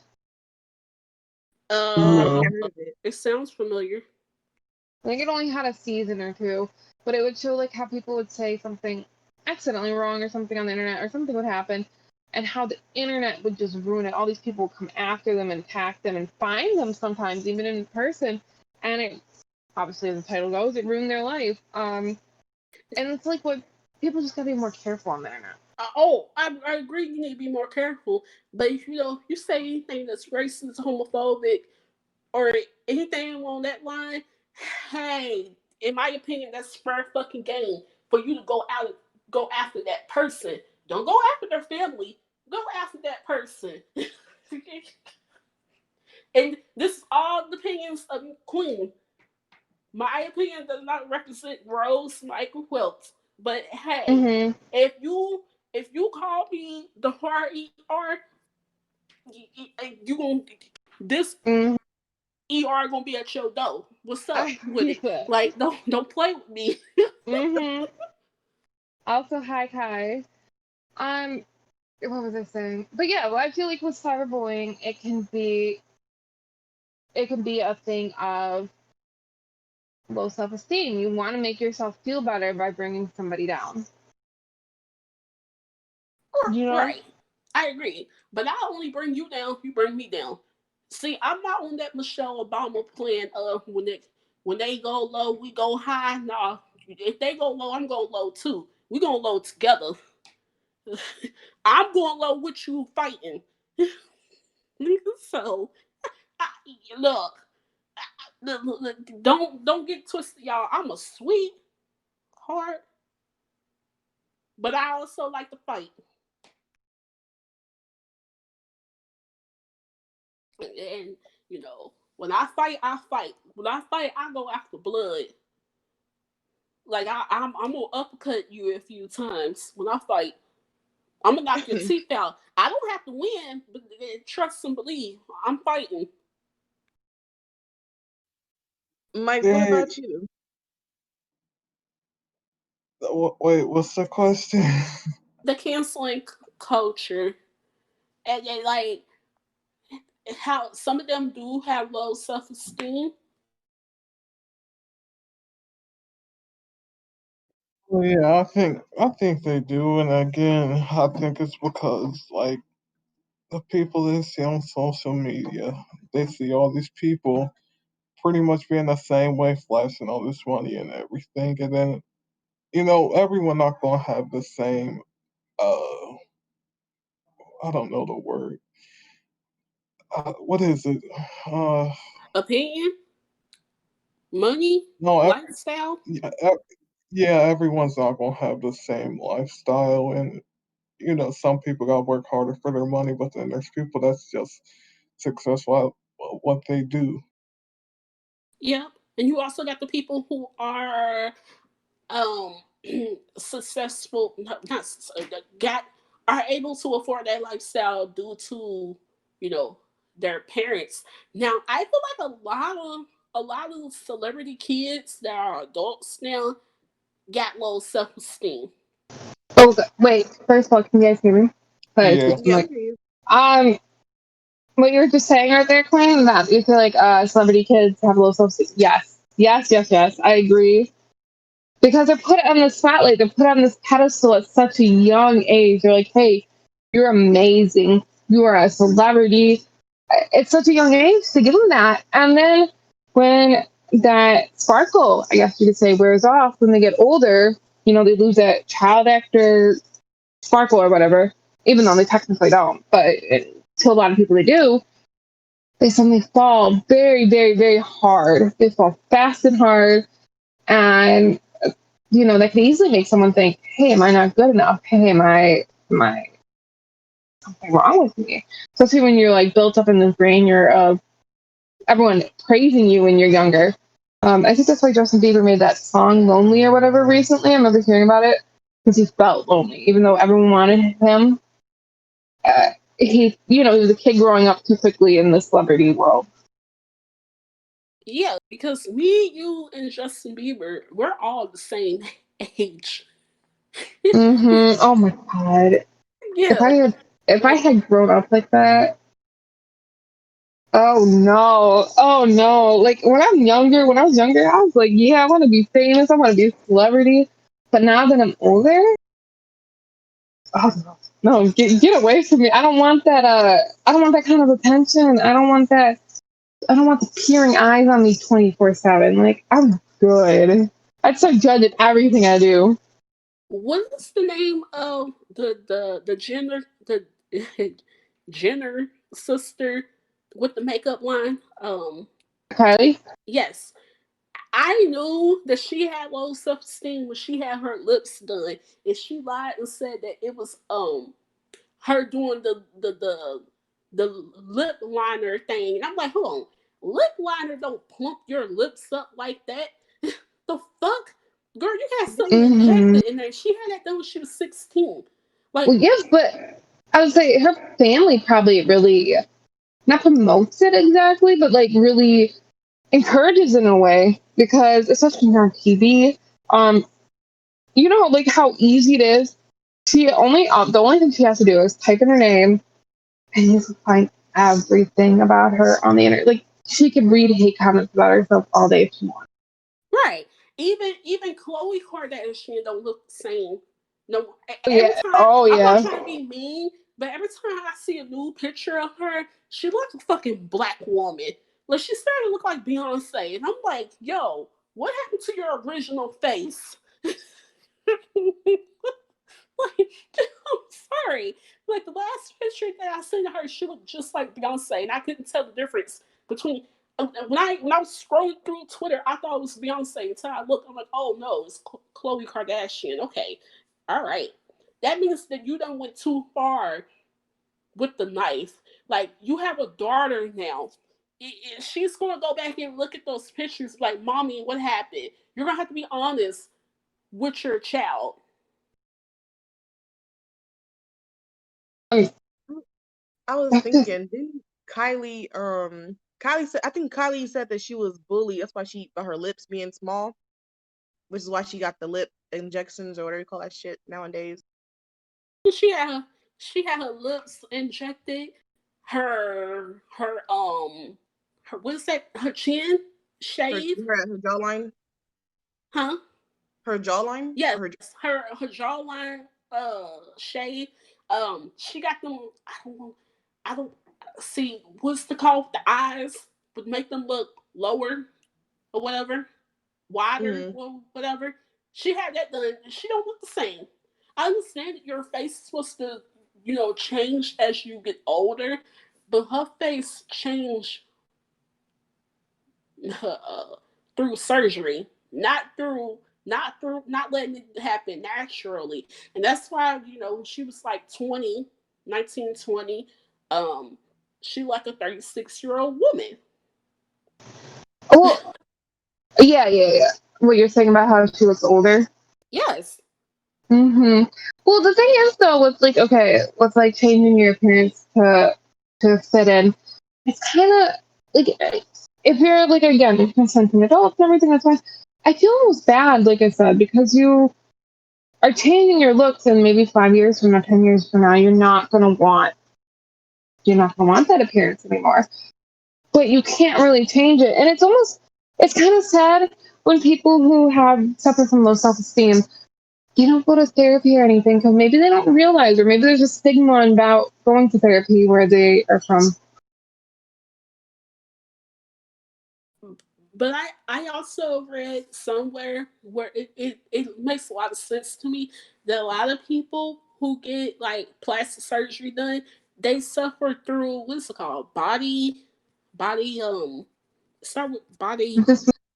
I Uh, think no. I heard of it. it sounds familiar. I think it only had a season or two, but it would show like how people would say something accidentally wrong or something on the internet, or something would happen, and how the internet would just ruin it. All these people would come after them and attack them and find them sometimes even in person, and it, obviously, as the title goes, it ruined their life. And it's like, what, people just gotta be more careful on the internet. I agree. You need to be more careful. But if you say anything that's racist, homophobic, or anything along that line, hey, in my opinion, that's fair fucking game for you to go after that person. Don't go after their family. Go after that person. And this is all the opinions of Queen. My opinion does not represent Rose Michael Welts. But hey, Mm-hmm. if you call me the hard ER, you gonna this Mm-hmm. ER gonna be at your door. What's up I with agree it? with that. Like, don't play with me. Mm-hmm. Also, hi Kai. What was I saying? But yeah, well, I feel like with cyberbullying, it can be a thing of low self-esteem. You want to make yourself feel better by bringing somebody down. You know? Right. I agree. But I only bring you down, you bring me down. See, I'm not on that Michelle Obama plan of when they go low, we go high. Nah, if they go low, I'm going low too. We going low together. I'm going low with you fighting. So I, look, don't get twisted, y'all. I'm a sweet heart, but I also like to fight. And when I fight, I fight. When I fight, I go after blood. Like I'm gonna uppercut you a few times when I fight. I'm gonna knock your teeth out. I don't have to win, but trust and believe. I'm fighting. Mike, what They, about you? wait, what's the question? The canceling culture, and like how some of them do have low self esteem. Well, yeah, I think they do, and again, I think it's because like the people they see on social media, they see all these people pretty much being the same way, flashing all this money and everything, and then everyone not gonna have the same. Uh, I don't know the word. What is it? Uh, Opinion, money, no, lifestyle. yeah, yeah, everyone's not gonna have the same lifestyle, and some people gotta work harder for their money, but then there's people that's just successful at what they do. Yeah, and you also got the people who are um successful, not got are able to afford that lifestyle due to you know their parents. Now I feel like a lot of celebrity kids that are adults now got low self-esteem. Oh, wait. First of all, can you guys hear me? Yeah, I'm Yes, like, please. um, what you were just saying right there, Quinn, that you feel like celebrity kids have low self esteem. Yes, yes, yes, yes. I agree because they're put on the spotlight. They're put on this pedestal at such a young age. They're like, hey, you're amazing. You are a celebrity. It's such a young age to give them that, and then when that sparkle, I guess you could say, wears off when they get older, they lose that child actor sparkle or whatever, even though they technically don't. But to a lot of people, they do. They suddenly fall very, very, very hard. They fall fast and hard, and that can easily make someone think, "Hey, am I not good enough? Hey, am I something wrong with me?" Especially when you're like built up in this grandeur of everyone praising you when you're younger. I think that's why Justin Bieber made that song "Lonely" or whatever recently. I remember hearing about it because he felt lonely, even though everyone wanted him. He was a kid growing up too quickly in the celebrity world. Yeah, because me, you, and Justin Bieber, we're all the same age. Oh my god! If I Yeah, had if I like had grown up like that, oh no! Like when I was younger, I was like, yeah, I want to be famous, I want to be a celebrity. But now that I'm older, oh no, get away from me! I don't want that. I don't want that kind of attention. I don't want that. I don't want the peering eyes on me 24/7. Like I'm good. I'd start judging everything I do. what is the name of the Jenner sister with the makeup line? Kylie. Yes, I knew that she had low self esteem when she had her lips done, and she lied and said that it was her doing the lip liner thing. And I'm like, hold on, lip liner don't plump your lips up like that. The fuck, girl, you had something Hmm. injected in there. She had that done when she was 16. Like, Well, yes, but I would say her family probably really not promotes it exactly, but like really encourages in a way because especially when you're on TV, um, like how easy it is. She only the only thing she has to do is type in her name, and you can find everything about her on the internet. Like she could read hate comments about herself all day if she wants. right. Even Khloe Kardashian don't look the same. No, Oh every yeah. time Oh I'm not yeah. trying to be mean, but every time I see a new picture of her, she looks like a fucking black woman. Like she's starting to look like Beyonce, and I'm like, yo, what happened to your original face? Like, sorry. Like the last picture that I seen of her, she looked just like Beyonce, and I couldn't tell the difference between. When I was scrolling through Twitter, I thought it was Beyonce until I looked. I'm like, oh no, it's Khloe Kardashian. Okay, all right. That means that you done went too far with the knife. Like you have a daughter now. She's gonna go back and look at those pictures like, mommy, what happened? You're gonna have to be honest with your child. I was thinking, didn't Kylie said, I think Kylie said that she was bullied. That's why her lips being small, which is why she got the lip injections or whatever you call that shit nowadays. She had her lips injected, her what is that? Her chin shaved, Her jawline, huh? her jawline, Yes, or her her jawline shade. She got them. I don't see what's the call. The eyes would make them look lower or whatever, wider mm, or whatever. She had that done. She don't look the same. I understand that your face is supposed to, change as you get older, but her face changed through surgery, not letting it happen naturally. And that's why, she was like 20, 19, 20. Um, she like a 36-year-old woman. Well, yeah. What you're saying about how she looks older. Yes. Well, the thing is though, with like okay, with like changing your appearance to fit in, it's kind of like if you're like again consenting adults and everything, that's fine. I feel almost bad, like I said, because you are changing your looks, and maybe 5 years from now, 10 years from now, you're not gonna want that appearance anymore. But you can't really change it, and it's kind of sad when people who have suffer from low self esteem you don't go to therapy or anything because maybe they don't realize, or maybe there's a stigma about going to therapy where they are from. But I also read somewhere where it makes a lot of sense to me that a lot of people who get like plastic surgery done, they suffer through what's it called? Body start with body.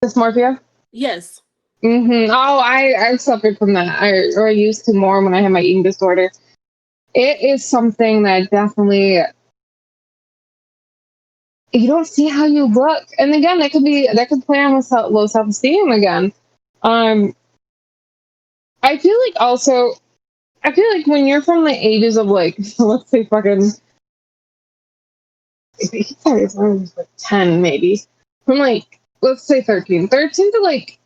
Dysmorphia. Yes. Oh, I suffered from that. Or I used to more when I had my eating disorder. It is something that definitely you don't see how you look, and again, that could play on with low self esteem again. Um, I feel like also, I feel like when you're from the ages of like, let's say fucking, sorry, I was like 10 maybe, from like, let's say 13 to like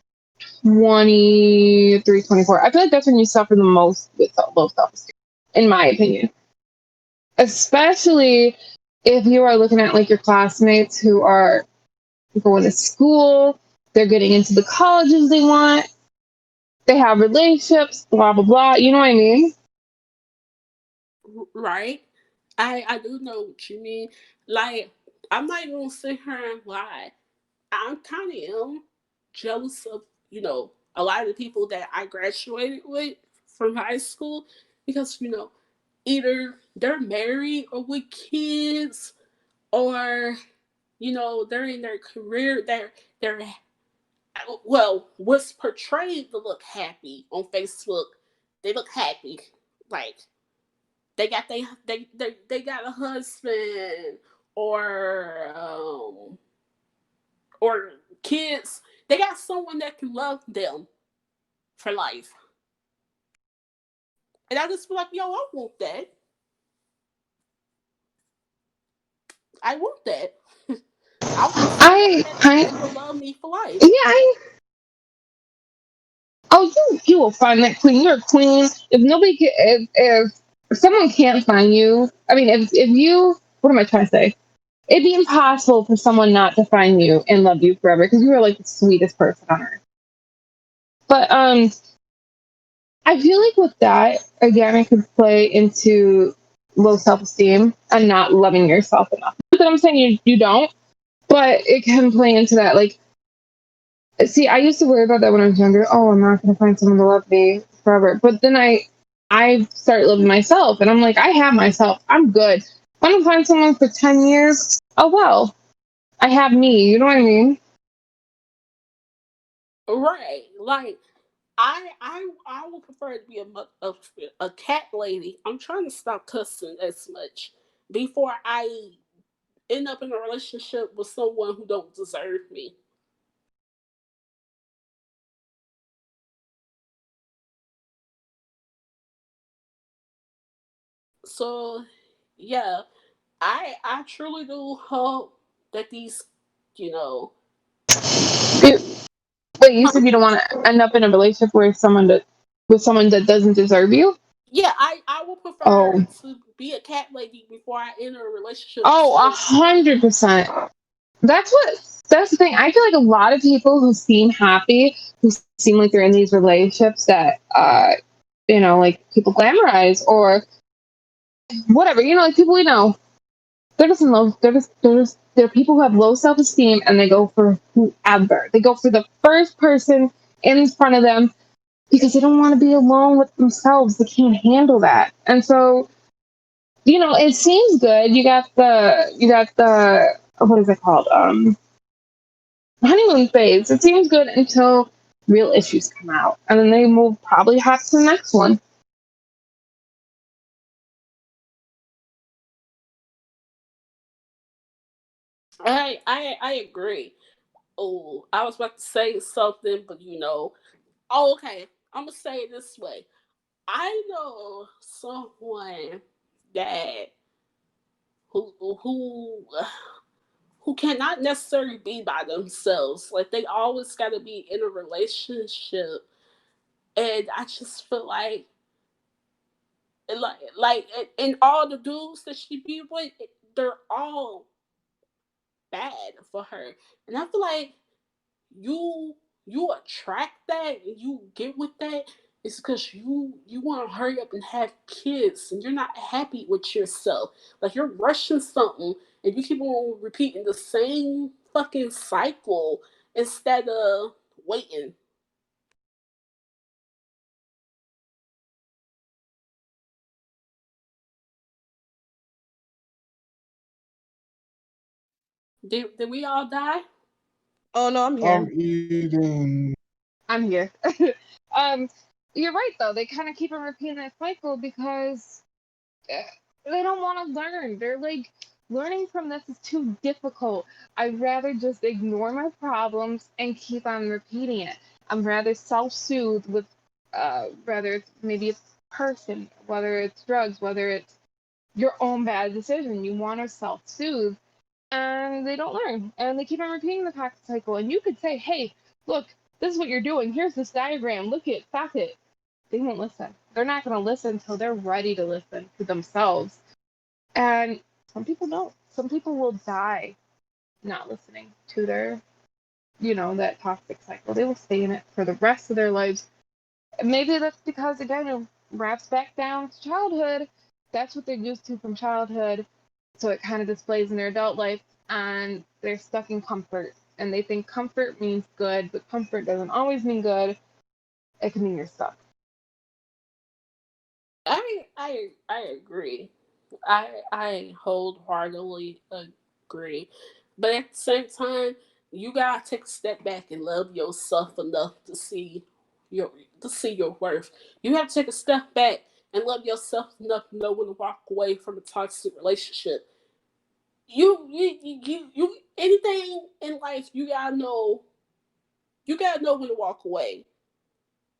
23, 24. I feel like that's when you suffer the most with low self esteem, in my opinion. Especially if you are looking at like your classmates who are going to school, they're getting into the colleges they want, they have relationships, blah, blah, blah. You know what I mean? Right. I do know what you mean. Like I'm not even gonna sit here and lie. I'm kind of am jealous of a lot of the people that I graduated with from high school because either they're married or with kids or they're in their career, they're well, what's portrayed to look happy on Facebook, they look happy, like they got a husband or or kids, they got someone that can love them for life. And I just feel like, yo, I want that. I want that. I want someone I that kind will love me for life. yeah, oh, you will find that queen. You're a queen. If nobody can, if someone can't find you, I mean, if you, what am I trying to say? It'd be impossible for someone not to find you and love you forever because you are like the sweetest person on earth. But I feel like with that, again, it could play into low self esteem and not loving yourself enough. Not that I'm saying you don't, but it can play into that. Like, see, I used to worry about that when I was younger. Oh, I'm not going to find someone to love me forever. But then I start living myself, and I'm like, I have myself. I'm good. If I'm gonna find someone for 10 years, oh well, I have me. You know what I mean? Right. Like I would prefer to be a cat lady. I'm trying to stop cussing as much before I end up in a relationship with someone who don't deserve me. So yeah, I truly do hope that these, you know, You- Wait, you said you don't want to end up in a relationship with someone that doesn't deserve you? yeah, I would prefer Oh, to be a cat lady before I enter a relationship with oh, someone. 100%. That's what. That's the thing. I feel like a lot of people who seem happy, who seem like they're in these relationships that, like people glamorize or whatever. Like people we know, they're just in low. They're people who have low self esteem, and they go for whoever. They go for the first person in front of them because they don't want to be alone with themselves. They can't handle that, and so it seems good. You got the what is it called? Honeymoon phase. It seems good until real issues come out, and then they move probably hop to the next one. I agree. Oh, I was about to say something, but oh, okay. I'm gonna say it this way. I know someone that who who cannot necessarily be by themselves. Like they always got to be in a relationship, and I just feel and all the dudes that she be with, they're all bad for her, and I feel like you you attract that and you get with that it's because you want to hurry up and have kids and you're not happy with yourself, like you're rushing something and you keep on repeating the same fucking cycle instead of waiting. Did we all die? Oh no, I'm I'm here. eating. I'm here. um, you're right though. They kind of keep on repeating that cycle because uh, they don't want to learn. They're like, learning from this is too difficult. I'd rather just ignore my problems and keep on repeating it. I'm rather self-soothe with, whether it's maybe it's person, whether it's drugs, whether it's your own bad decision. You want to self-soothe, and they don't learn, and they keep on repeating the toxic cycle. And you could say, "Hey, look, this is what you're doing. Here's this diagram. Look it, stop it." They won't listen. They're not going to listen until they're ready to listen to themselves. And some people don't. Some people will die not listening to that toxic cycle. They will stay in it for the rest of their lives. And maybe that's because, again, it wraps back down to childhood. That's what they're used to from childhood. So it kind of displays in their adult life, and they're stuck in comfort. And they think comfort means good, but comfort doesn't always mean good. It can mean you're stuck. I agree. I wholeheartedly agree. But at the same time, you gotta take a step back and love yourself enough your to see your worth. You have to take a step back and love yourself enough to know when to walk away from a toxic relationship. You anything in life you gotta know when to walk away.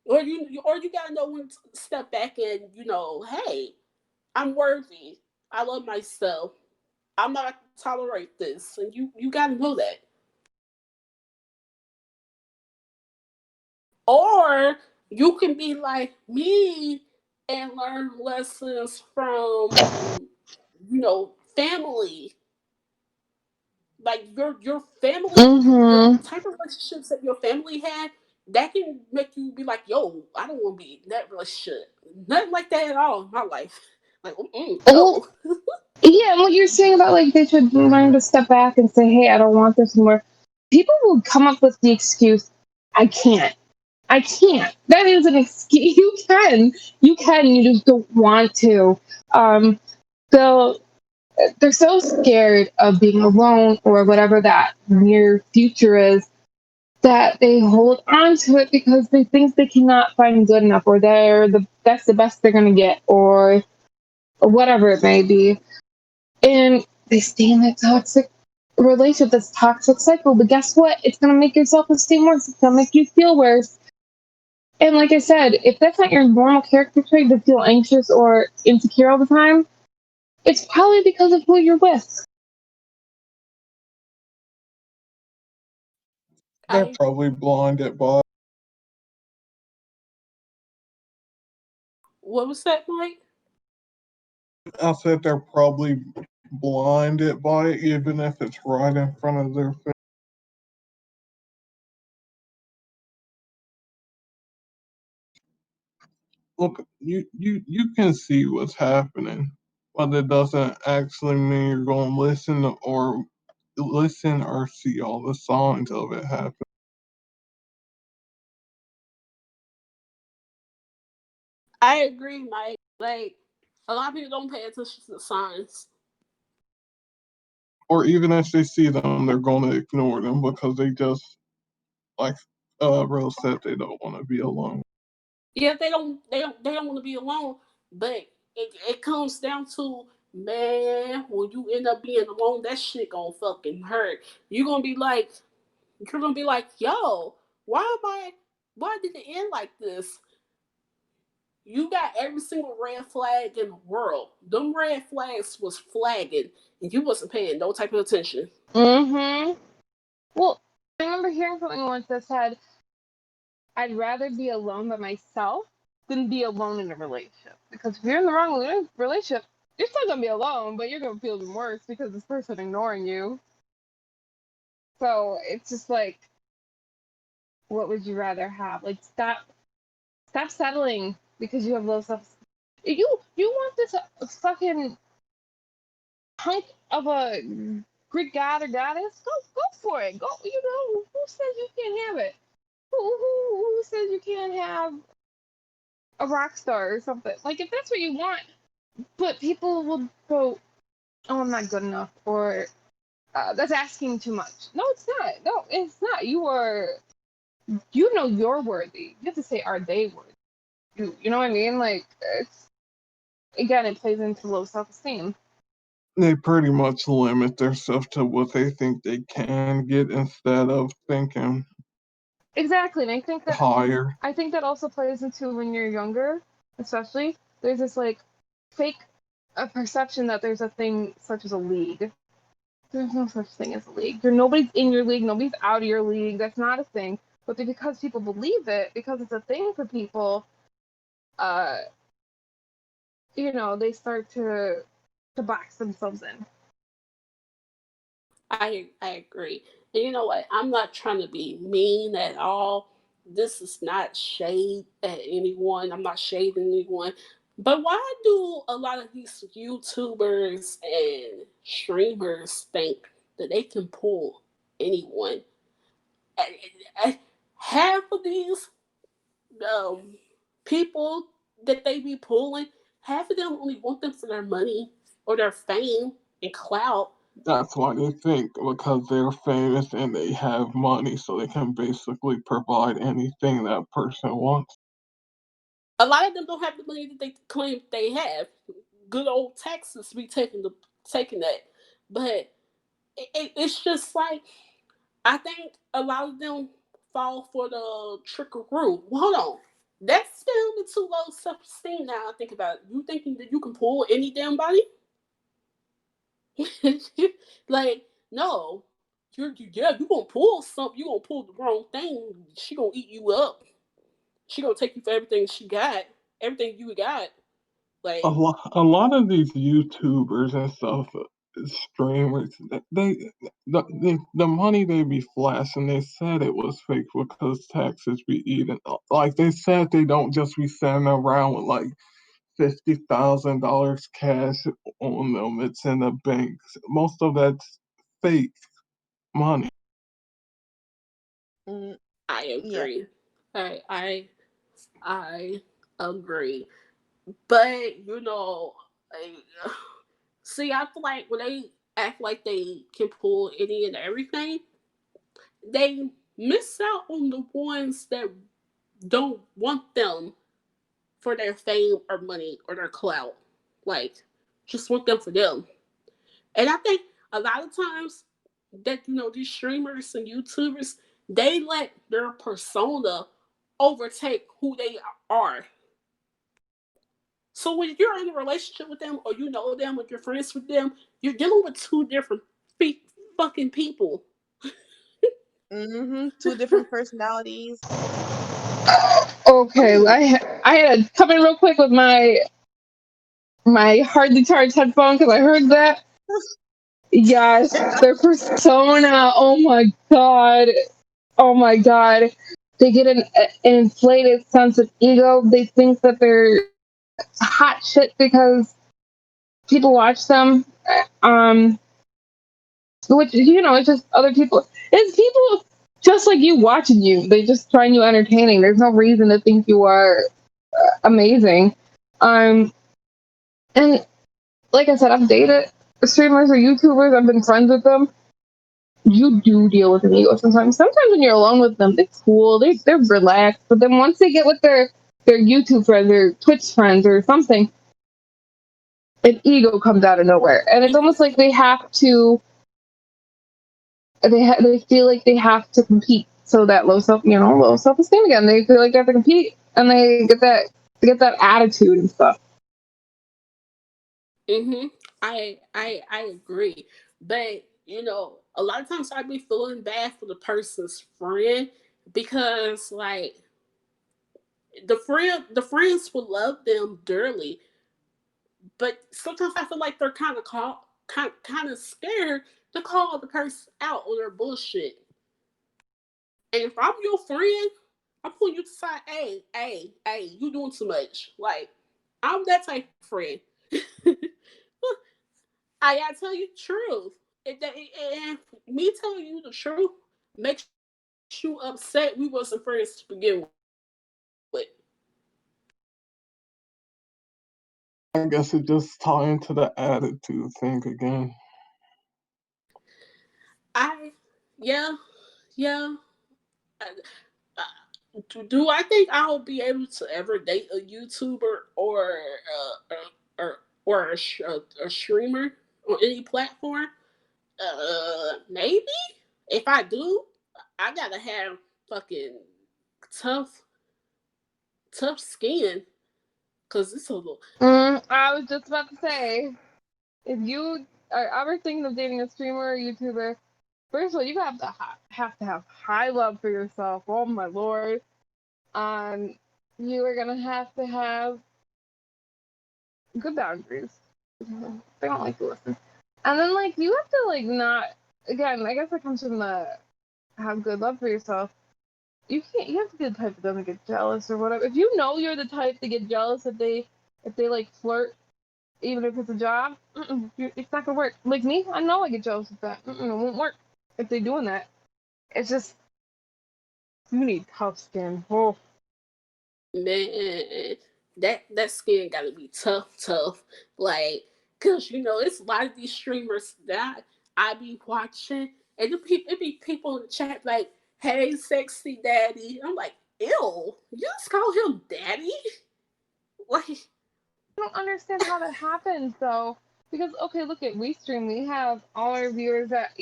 Or you gotta know when to step back and hey, I'm worthy. I love myself. I'm not gonna tolerate this, and you gotta know that. Or you can be like me and learn lessons from family, like your family, the Mm-hmm. type of relationships that your family had. That can make you be like, yo, I don't want to be in that relationship. Nothing like that at all in my life. Like, Well, no. yeah, and what you're saying about like they should learn to step back and say, "Hey, I don't want this anymore." People will come up with the excuse, "I can't." I can't. That is an excuse. You can. You just don't want to. Um, they'll they're so scared of being alone or whatever that near future is that they hold on to it because they think they cannot find good enough or that's the best they're gonna get or whatever it may be. And they stay in that toxic relationship, this toxic cycle. But guess what? It's gonna make your self-esteem worse. It's gonna make you feel worse. And like I said, if that's not your normal character trait to feel anxious or insecure all the time, it's probably because of who you're with. They're I probably blinded by what was that, Mike? I said they're probably blinded by it, even if it's right in front of their face. Look, you can see what's happening, but it doesn't actually mean you're going to listen or see all the signs of it happen. I agree, Mike. Like a lot of people don't pay attention to the signs. Or even if they see them, they're going to ignore them because they just, like Rose said, they don't want to be alone. Yeah, they don't want to be alone, but it comes down to, man, when you end up being alone, that shit gonna fucking hurt. You're gonna be like, yo, why am I? Why did it end like this? You got every single red flag in the world. Them red flags was flagging, and you wasn't paying no type of attention. Mm-hmm. Well, I remember hearing something once that said, I'd rather be alone by myself than be alone in a relationship. Because if you're in the wrong relationship, you're still gonna be alone, but you're gonna feel even worse because this person ignoring you. So it's just like, what would you rather have? Like, stop settling because you have low self. If you want this fucking hunk of a Greek god or goddess, go for it. Go. You know who says you can't have it? Who says you can't have a rock star or something? Like if that's what you want, but people will go, oh, I'm not good enough, or that's asking too much. No, it's not. No, it's not. You know you're worthy. You have to say, are they worthy? You know what I mean? Like it's again, it plays into low self esteem. They pretty much limit themselves to what they think they can get instead of thinking Exactly, and higher. I think that also plays into when you're younger, especially. There's this like fake a perception that there's a thing such as a league. There's no such thing as a league. Nobody's in your league. Nobody's out of your league. That's not a thing. But because people believe it, because it's a thing for people, uh, they start to box themselves in. I agree. And you know what? I'm not trying to be mean at all. This is not shade at anyone. I'm not shading anyone. But why do a lot of these YouTubers and streamers think that they can pull anyone? Half of these um, people that they be pulling, half of them only want them for their money or their fame and clout. That's why they think because they're famous and they have money, so they can basically provide anything that person wants. A lot of them don't have the money that they claim they have. Good old Texas be taking that, but it's just like I think a lot of them fall for the trickaroo. Well, hold on, that's still the too low self esteem. Now I think about it. You thinking that you can pull any damn body? Like no, yeah, you gonna pull something. You gonna pull the wrong thing. She gonna eat you up. She gonna take you for everything she got, everything you got. Like A lot of these YouTubers and stuff, streamers, the money they be flashing, they said it was fake because taxes be eaten. Like they said, they don't just be sitting around with like $50,000 cash on them. It's in the banks. Most of that's fake money. Mm, I yeah. agree. I agree. But like, see, I feel like when they act like they can pull any and everything, they miss out on the ones that don't want them for their fame or money or their clout. Like, just want them for them. And I think a lot of times that these streamers and YouTubers, they let their persona overtake who they are. So when you're in a relationship with them, or you know them, or you're friends with them, you're dealing with two different fucking people. Two different personalities. Okay, I had to come in real quick with my hardly charged headphone because I heard that. Yes, their persona. Oh my god. Oh my god. They get an inflated sense of ego. They think that they're hot shit because people watch them. Um, which it's just other people. It's people just like you watching you. They just find you entertaining. There's no reason to think you are amazing. And like I said, I've dated streamers or YouTubers. I've been friends with them. You do deal with an ego sometimes. Sometimes when you're alone with them, they're cool. They're relaxed. But then once they get with their YouTube friends or Twitch friends or something, an ego comes out of nowhere, and it's almost like they have to. They feel like they have to compete. So that low self esteem again. They feel like they have to compete, and they get that attitude and stuff. Mhm. I agree. But a lot of times I be feeling bad for the person's friend, because like the friends will love them dearly, but sometimes I feel like they're kind of scared to call the person out on their bullshit. And if I'm your friend, I'm pulling you to the side. Hey, you doing too much. Like, I'm that type of friend. I gotta tell you the truth. And me telling you the truth makes you upset. We wasn't friends to begin with. I guess it just tie into the attitude thing again. I, yeah, yeah. Do I think I'll be able to ever date a YouTuber or a streamer on any platform? Maybe. If I do, I gotta have fucking tough, tough skin, cause it's a little. I was just about to say, if you are ever thinking of dating a streamer or YouTuber, first of all, you have to have high love for yourself. Oh my lord. Um, you are gonna have to have good boundaries. They don't like to listen. And then like you have to like not again, I guess it comes from the have good love for yourself. You have to be the type that doesn't get jealous or whatever. If you know you're the type to get jealous if they like flirt, even if it's a job, it's not gonna work. Like me, I know I get jealous of that. It won't work if they're doing that. It's just you need tough skin. Oh, Man, that skin gotta be tough. Like, cause it's a lot of these streamers that I be watching, and it be people in the chat like, "Hey, sexy daddy." I'm like, "Ew, you just call him daddy?" Like, I don't understand how that happens though. Because okay, look at we stream. We have all our viewers that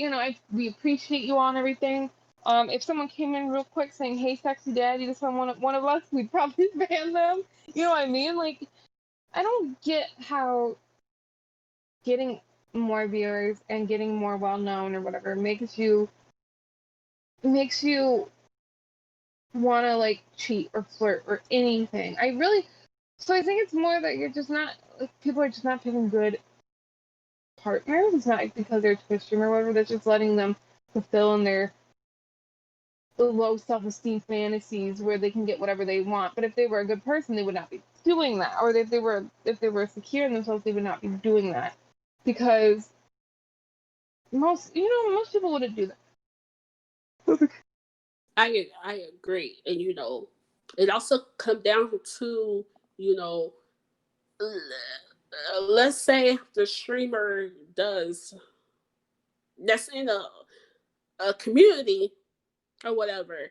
we appreciate you on everything. If someone came in real quick saying, "Hey, sexy daddy," to one of us, we'd probably ban them. You know what I mean? Like, I don't get how getting more viewers and getting more well known or whatever makes you want to like cheat or flirt or anything. So I think it's more that you're just not like people are just not picking good partners. It's not because they're Twitch streamer or whatever. That's just letting them fulfill in their low self-esteem fantasies where they can get whatever they want. But if they were a good person, they would not be doing that. Or if they were secure in themselves, they would not be doing that because most people wouldn't do that. I agree, and It also come down to, you know, let's say the streamer does that's in a community or whatever,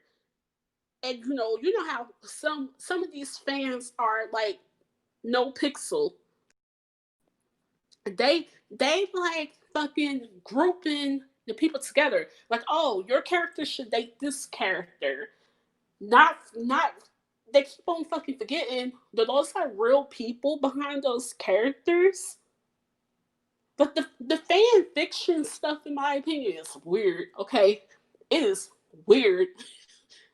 and you know how some of these fans are like no pixel. They like fucking grouping the people together. Like, oh, your character should date this character. Not they keep on fucking forgetting that those are real people behind those characters. But the fan fiction stuff, in my opinion, is weird. Okay, it is weird.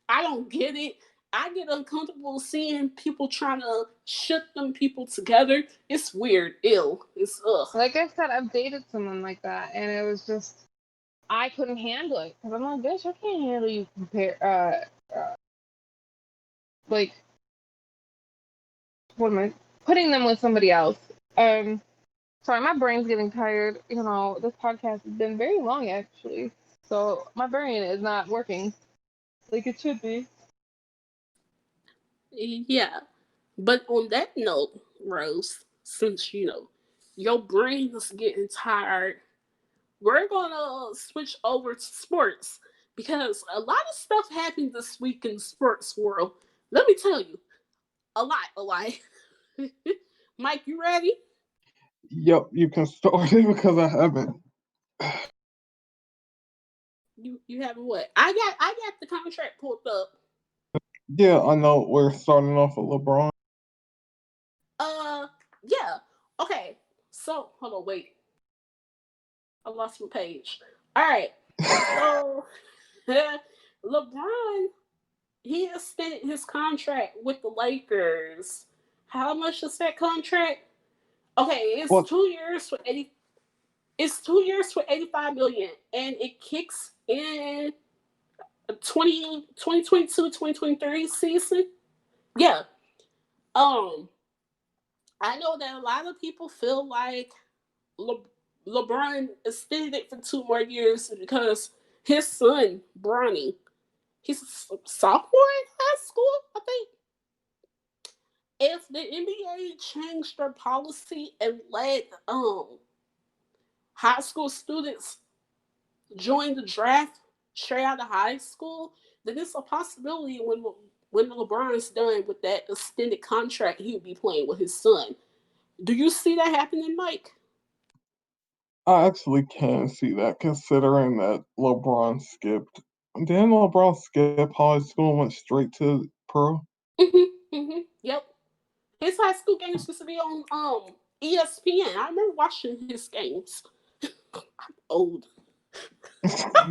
I don't get it. I get uncomfortable seeing people trying to shut them people together. It's weird. Ill. It's ugh. Like I said, I've dated someone like that, and it was just I couldn't handle it because I'm like, bitch, I can't handle you like what am I putting them with somebody else. Sorry, my brain's getting tired. This podcast has been very long actually, so my brain is not working like it should be. Yeah. But on that note, Rose, since your brain is getting tired, we're gonna switch over to sports because a lot of stuff happened this week in the sports world. Let me tell you, a lot. Mike, you ready? Yep, you can start it because I haven't. You having what? I got the contract pulled up. Yeah, I know we're starting off with LeBron. Uh, yeah. Okay. So hold on, wait. I lost my page. All right. So LeBron, he extended his contract with the Lakers. How much is that contract? Okay, it's What? 2 years for 80. It's 2 years for 85 million, and it kicks in 2022-2023 season. Yeah. Um, I know that a lot of people feel like Le- LeBron extended it for 2 more years because his son Bronny, he's a sophomore in high school, I think. If the NBA changed their policy and let high school students join the draft straight out of high school, then it's a possibility when LeBron's done with that extended contract, he would be playing with his son. Do you see that happening, Mike? I actually can see that considering that LeBron skipped. Didn't LeBron skip high school and went straight to pro? Yep. His high school games used to be on ESPN. I remember watching his games. Old.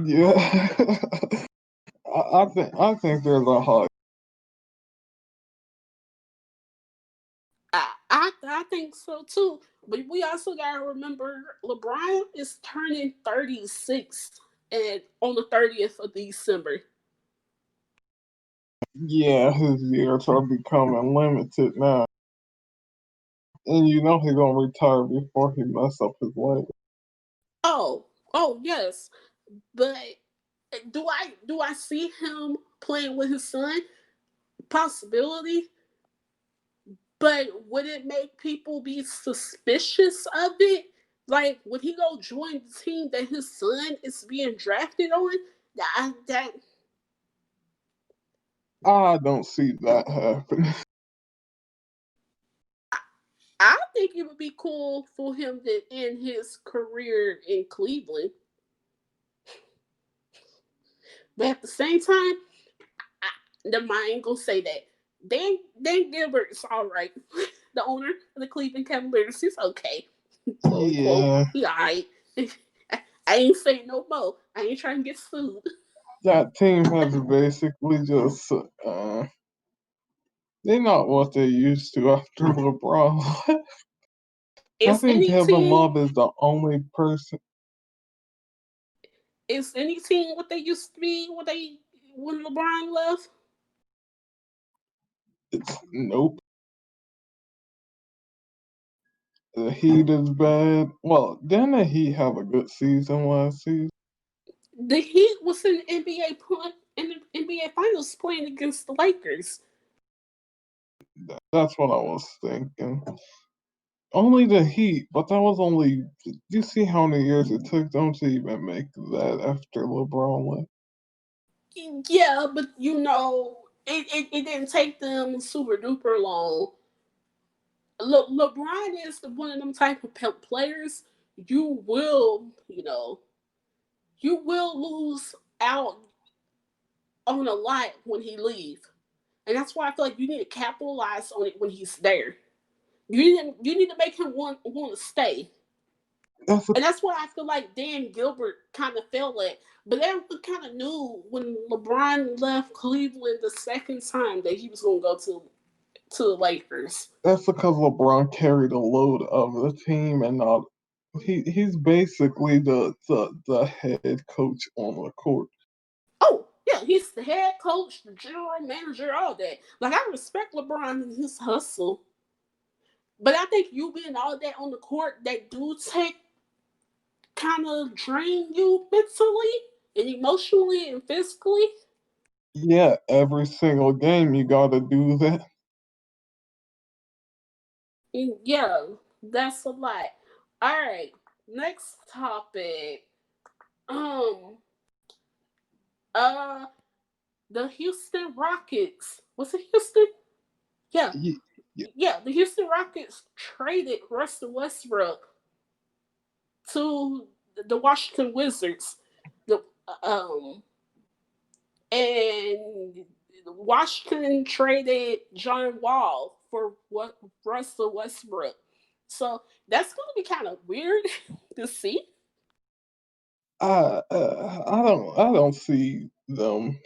Yeah. I think there's a high. I think so too. But we also gotta remember LeBron is turning 36 and on the 30th of December. Yeah, his years are becoming limited now. And you know he's gonna retire before he mess up his leg. Oh, oh yes. But do I see him playing with his son? Possibility. But would it make people be suspicious of it? Like, would he go join the team that his son is being drafted on? That I don't see that happening. I think it would be cool for him to end his career in Cleveland. But at the same time, the mind gonna say that Dan Gilbert's all right. The owner of the Cleveland Cavaliers, he's okay, quote unquote. Yeah, He all right. I ain't saying no more. I ain't trying to get sued. that team has basically just they're not what they used to after LeBron. I Is think any Kevin team Love is the only person. is any team what they used to be when LeBron left? Nope. The Heat is bad. Well, didn't the Heat have a good season last season? The Heat was in the NBA in the NBA Finals playing against the Lakers. That's what I was thinking. Only the Heat, but that was only. Do you see how many years it took them to even make that after LeBron left? Yeah, but it didn't take them super duper long. LeBron is one of them type of players. You will, you will lose out on a lot when he leave, and that's why I feel like you need to capitalize on it when he's there. You need to make him want to stay. That's a, And that's what I feel like Dan Gilbert kind of felt at. But everyone kind of knew when LeBron left Cleveland the second time that he was going to go to the Lakers. that's because LeBron carried a load of the team and not. He's basically the head coach on the court. Oh, yeah, he's the head coach, the general manager, all that. Like, I respect LeBron and his hustle. But I think you being all that on the court, that do take kind of drain you mentally and emotionally and physically. Yeah, every single game you gotta do that. And yeah, that's a lot. All right, next topic. Um, uh, the Houston Rockets. Was it Houston? Yeah, Ye- yeah. The Houston Rockets traded Russell Westbrook to the Washington Wizards. The um and Washington traded John Wall for what Russell Westbrook. So that's going to be kind of weird to see. I don't see them.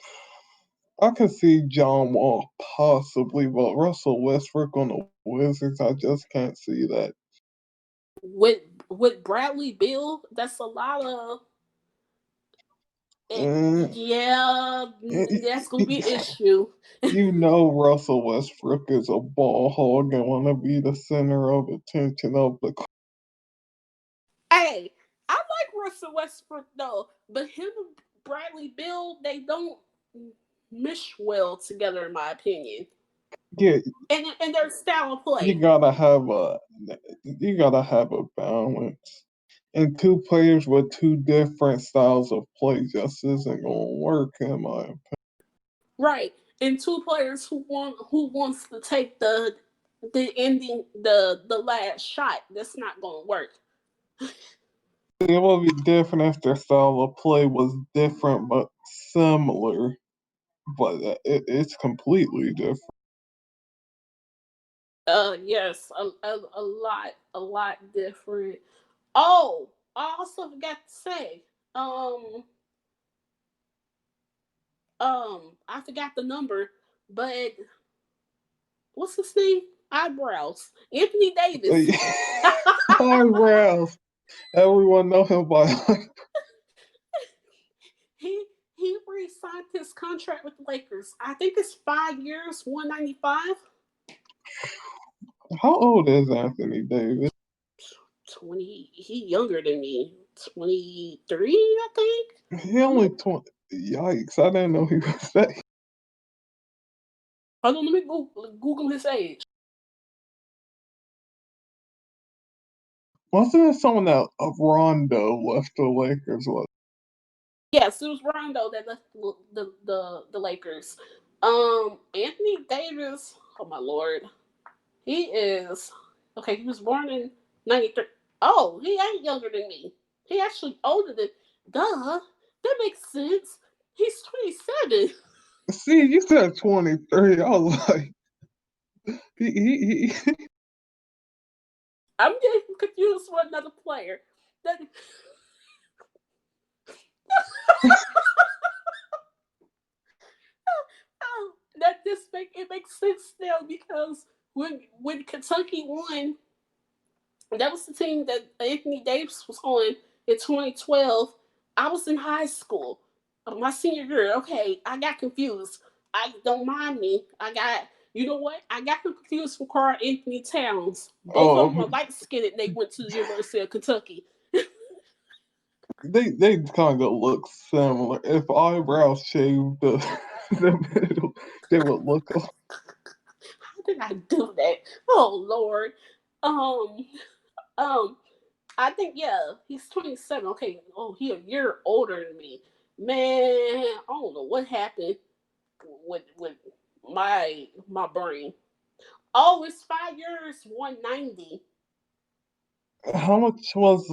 I could see John Wall possibly, but Russell Westbrook on the Wizards, I just can't see that. with with Bradley Bill, that's a lot of And, yeah, that's gonna be an issue. you know Russell Westbrook is a ball hog and want to be the center of attention of the. Hey, I like Russell Westbrook though, but him and Bradley Bill, they don't mesh well together in my opinion. Yeah, And their style of you play. gotta have a you gotta have a balance. And two players with two different styles of play just isn't gonna work in my opinion. Right. And two players who wants to take the ending the last shot. That's not gonna work. It would be different if their style of play was different but similar, but it's completely different. Yes, a lot different. Oh, I also forgot to say, um, I forgot the number, but what's his name? Eyebrows. Anthony Davis. Eyebrows. Everyone know him by. he he re-signed his contract with the Lakers. I think it's 5 years, 195. How old is Anthony Davis? 20. He younger than me. 23, I think. He only 20. Yikes! I didn't know he was that. Hold on, let me Google his age. Wasn't it someone that Rondo left the Lakers? Was Yes, it was Rondo that left the Lakers. Anthony Davis. Oh my lord, he is okay. He was born in '93. Oh, he ain't younger than me. He actually older than. Duh, that makes sense. He's 27. see, you said 23. I was like, he I'm getting confused with another player. That that this makes sense now because when Kentucky won, that was the team that Anthony Davis was on in 2012. I was in high school, my senior year. Okay, I got confused. I don't mind me. You know what? I got confused with Carl Anthony Towns. Both of oh them were light skinned. They went to the University of Kentucky. they kind of look similar. If eyebrows shaved the the middle, they would look. did I do that? Oh Lord. Um, um, I think yeah, he's 27. Okay, oh, he a year older than me. Man, I don't know what happened with my brain. Oh, it's 5 years, 190. How much was?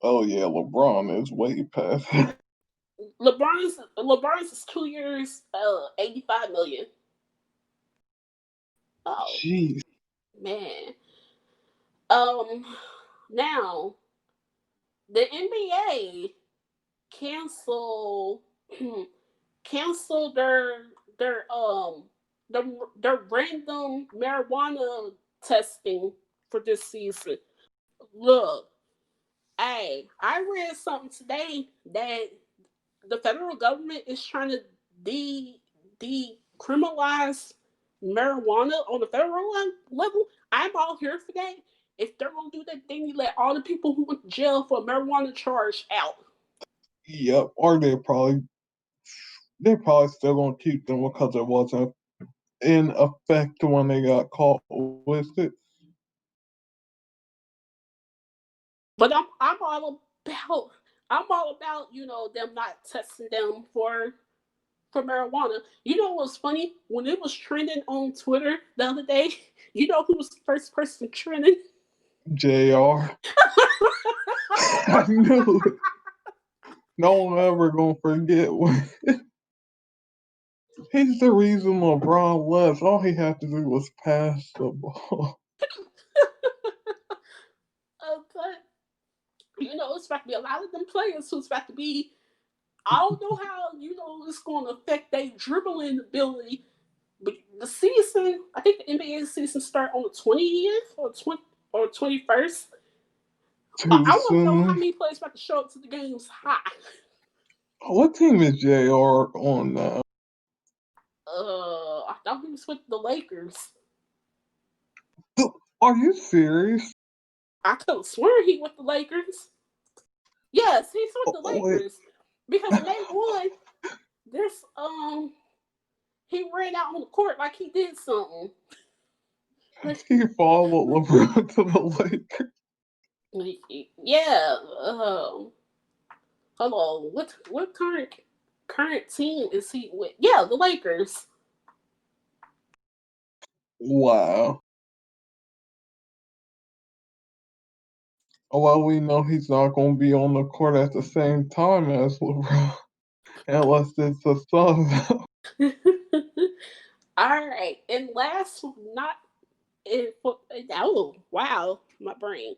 Oh yeah, LeBron is way past. LeBron's is 2 years, 85 million. Oh Jeez. man. Um, now the NBA cancel cancel their their random marijuana testing for this season. Look, hey, I read something today that the federal government is trying to de decriminalize marijuana on the federal level. I'm all here for that. If they're gonna do that, they need to let all the people who went to jail for a marijuana charge out. Yep. Or they probably still gonna keep them because it wasn't in effect when they got caught with it. But about I'm all about them not testing them for marijuana. You know what's funny? When it was trending on Twitter the other day, you know who was the first person trending? Jr. I knew it. No one ever gonna forget when he's the reason LeBron left. All he had to do was pass the ball. But it's about to be a lot of them players who's about to be. I don't know how it's going to affect their dribbling ability. But the season, I think the NBA season start on the 20th or 21st. Too I want to know how soon. many players about to show up to the games high. What team is Jr. on now? I thought he was with the Lakers. Are you serious? I could have sworn he with the Lakers. Yes, he's with the Wait, Lakers because in May 1, there's he ran out on the court like he did something. Like, he followed LeBron to the Lakers. yeah. Hold on. What current team is he with? Yeah, the Lakers. Wow. Well, we know he's not going to be on the court at the same time as LeBron, unless it's a sub. All right, and last not in oh wow, my brain.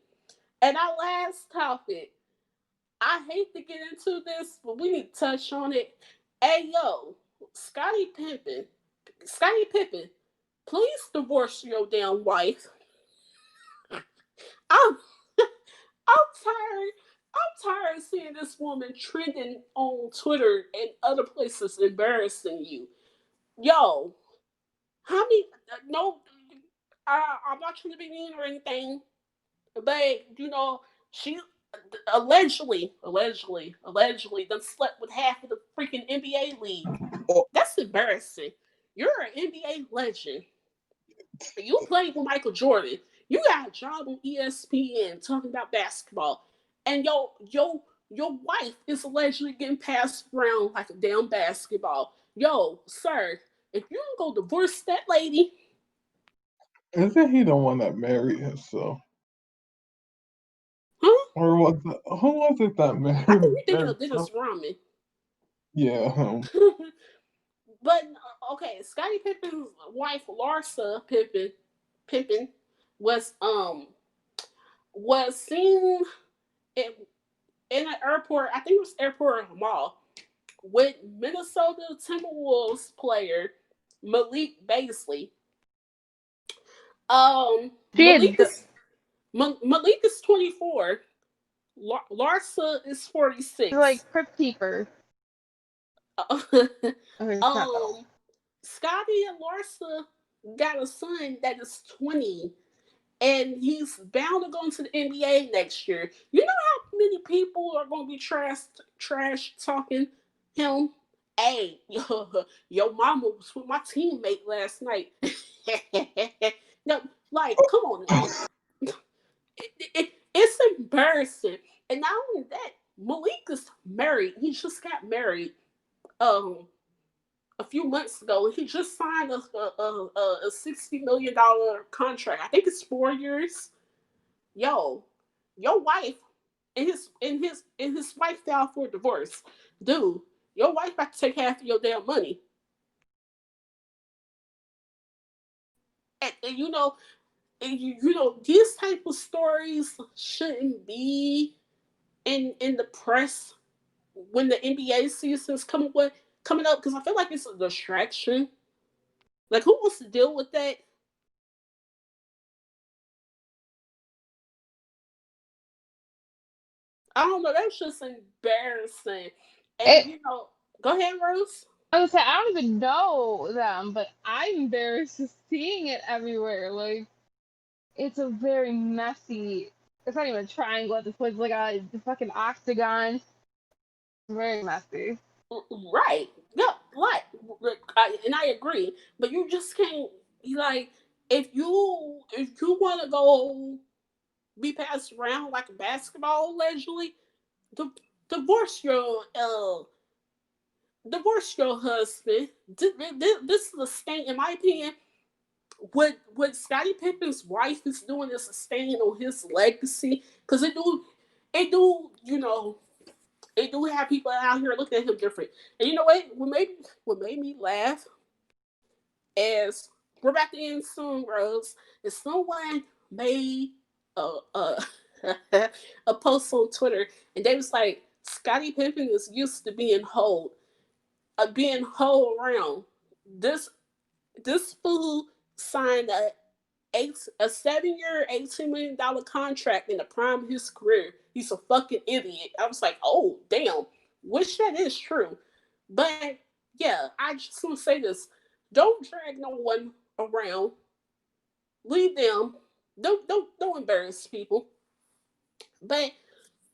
And our last topic. I hate to get into this, but we need to touch on it. Hey yo, Scottie Pippen, Scottie Pippen, please divorce your damn wife. I'm I'm tired. I'm tired of seeing this woman trending on Twitter and other places embarrassing you. Yo, how many? No, I'm not trying to be mean or anything, but she allegedly done slept with half of the freaking NBA league. Oh, That's embarrassing. You're an NBA legend. You played with Michael Jordan. You got a job on ESPN talking about basketball, and your wife is allegedly getting passed around like a damn basketball. Yo, sir, if you don't go divorce that lady, isn't he the one that married himself? huh? Or who was it that I think married you're thinking of himself? Dennis Rodman. Yeah, him. But okay, Scottie Pippen's wife, Larsa Pippen, was seen in an airport. I think it was airport or mall with Minnesota Timberwolves player Malik Beasley. Um, She Malik had is Malik is 24. Larsa is she's like 46. crypt keeper. Okay, it's not though. um, Scotty and Larsa got a son that is 20, and he's bound to go into the NBA next year. You know how many people are going to be trash talking him? Hey, your mama was with my teammate last night. No, like, come on now. It's embarrassing. And not only that, Malik is married. He just got married a few months ago, and he just signed a $60 million contract. I think it's 4 years. Yo, your wife and his wife filed for divorce. Dude, your wife about to take half of your damn money. And these type of stories shouldn't be in the press when the NBA season's coming up, because I feel like it's a distraction. Like, who wants to deal with that? I don't know. That's just embarrassing. And It, go ahead, Rose. I would say I don't even know them, but I'm embarrassed just seeing it everywhere. Like it's a very messy. It's not even a triangle at this point. It's like a fucking octagon. Very messy. Right. Yeah. Like, and I agree. But you just can't. Like, if you want to go be passed around like a basketball, allegedly, di- divorce your uh divorce your husband. This is a stain, in my opinion. What Scottie Pippen's wife is doing is a stain on his legacy, because it do have people out here looking at him different. And you know what made me laugh is, we're about to end soon, Rose. Is someone made a a post on Twitter, and they was like, Scottie Pippen is used to being whole around. This fool signed a 7-year, $18 million contract in the prime of his career. He's a fucking idiot. I was like, oh damn, wish that is true. But yeah, I just want to say this: don't drag no one around. Leave them. Don't embarrass people. But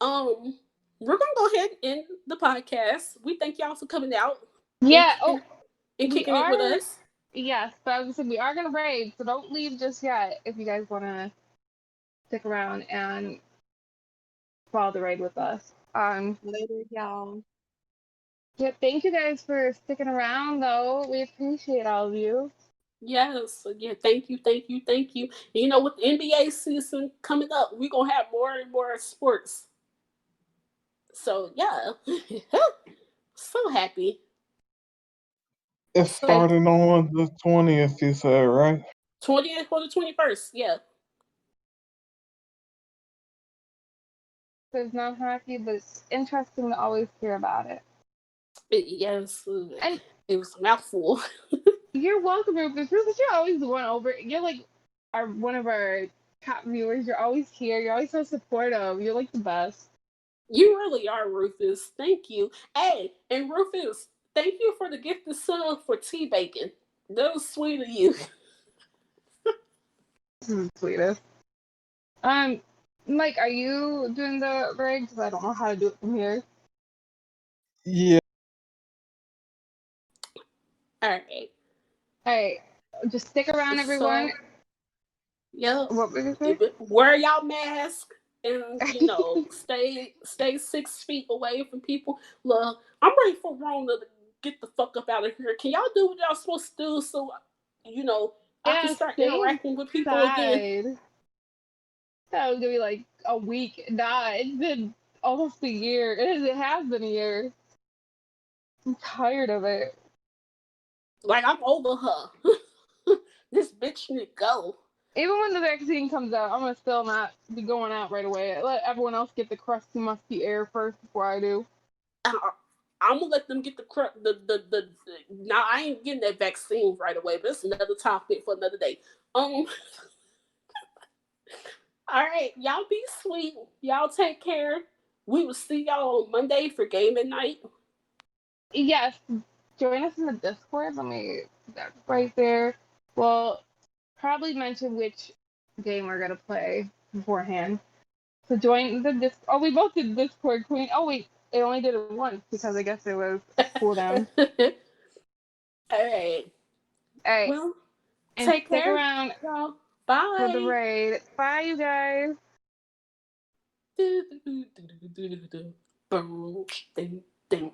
um, we're gonna go ahead and end the podcast. We thank y'all for coming out and Yeah. kicking Oh, and we kicking it with are. us. Yes, but I was saying we are gonna raid, so don't leave just yet. If you guys wanna stick around and follow the raid with us. Later, y'all. Yeah. Thank you guys for sticking around, though. We appreciate all of you. Yes, yeah. Thank you, thank you, thank you. And with the NBA season coming up, we're gonna have more and more sports. So yeah, so happy. It's So starting on the 20th, you said, right? 20th or the 21st, yeah. So it's not happy, but it's interesting to always hear about it. Yes, And it was a mouthful. you're welcome, Rufus. Rufus, you're always the one over. You're like one of our top viewers. You're always here. You're always so supportive. You're like the best. You really are, Rufus. Thank you. Hey, and Rufus, thank you for the gift of sub for tea bacon. That was sweet of you. This is the sweetest. Um, Mike, are you doing the rig? Because I don't know how to do it from here. Yeah. All right. All right, just stick around, everyone. So, yep. What were you say? Wear y'all mask, and stay 6 feet away from people. Look, I'm ready for Rona to get the fuck up out of here. Can y'all do what y'all supposed to do, so you know I can Yeah, start stay interacting with people again? inside. That was gonna be like a week. Nah, it's been almost a year. It has been a year. I'm tired of it. Like, I'm over her. This bitch need to go. Even when the vaccine comes out, I'm gonna still not be going out right away. Let everyone else get the crusty, musty air first before I do. I, I'm gonna let them get the. Now, I ain't getting that vaccine right away, but it's another topic for another day. Um. All right, y'all be sweet. Y'all take care. We will see y'all on Monday for gaming night. Yes, join us in the Discord. Let me that's right there. Well, probably mention which game we're gonna play beforehand. So join the Discord. Oh, we both did Discord Queen. Oh wait, it only did it once because I guess it was cooldown. All right. All right, Well, And Take stick care, around y'all. for the Bye. raid. Bye, you guys. Boom, ding, ding.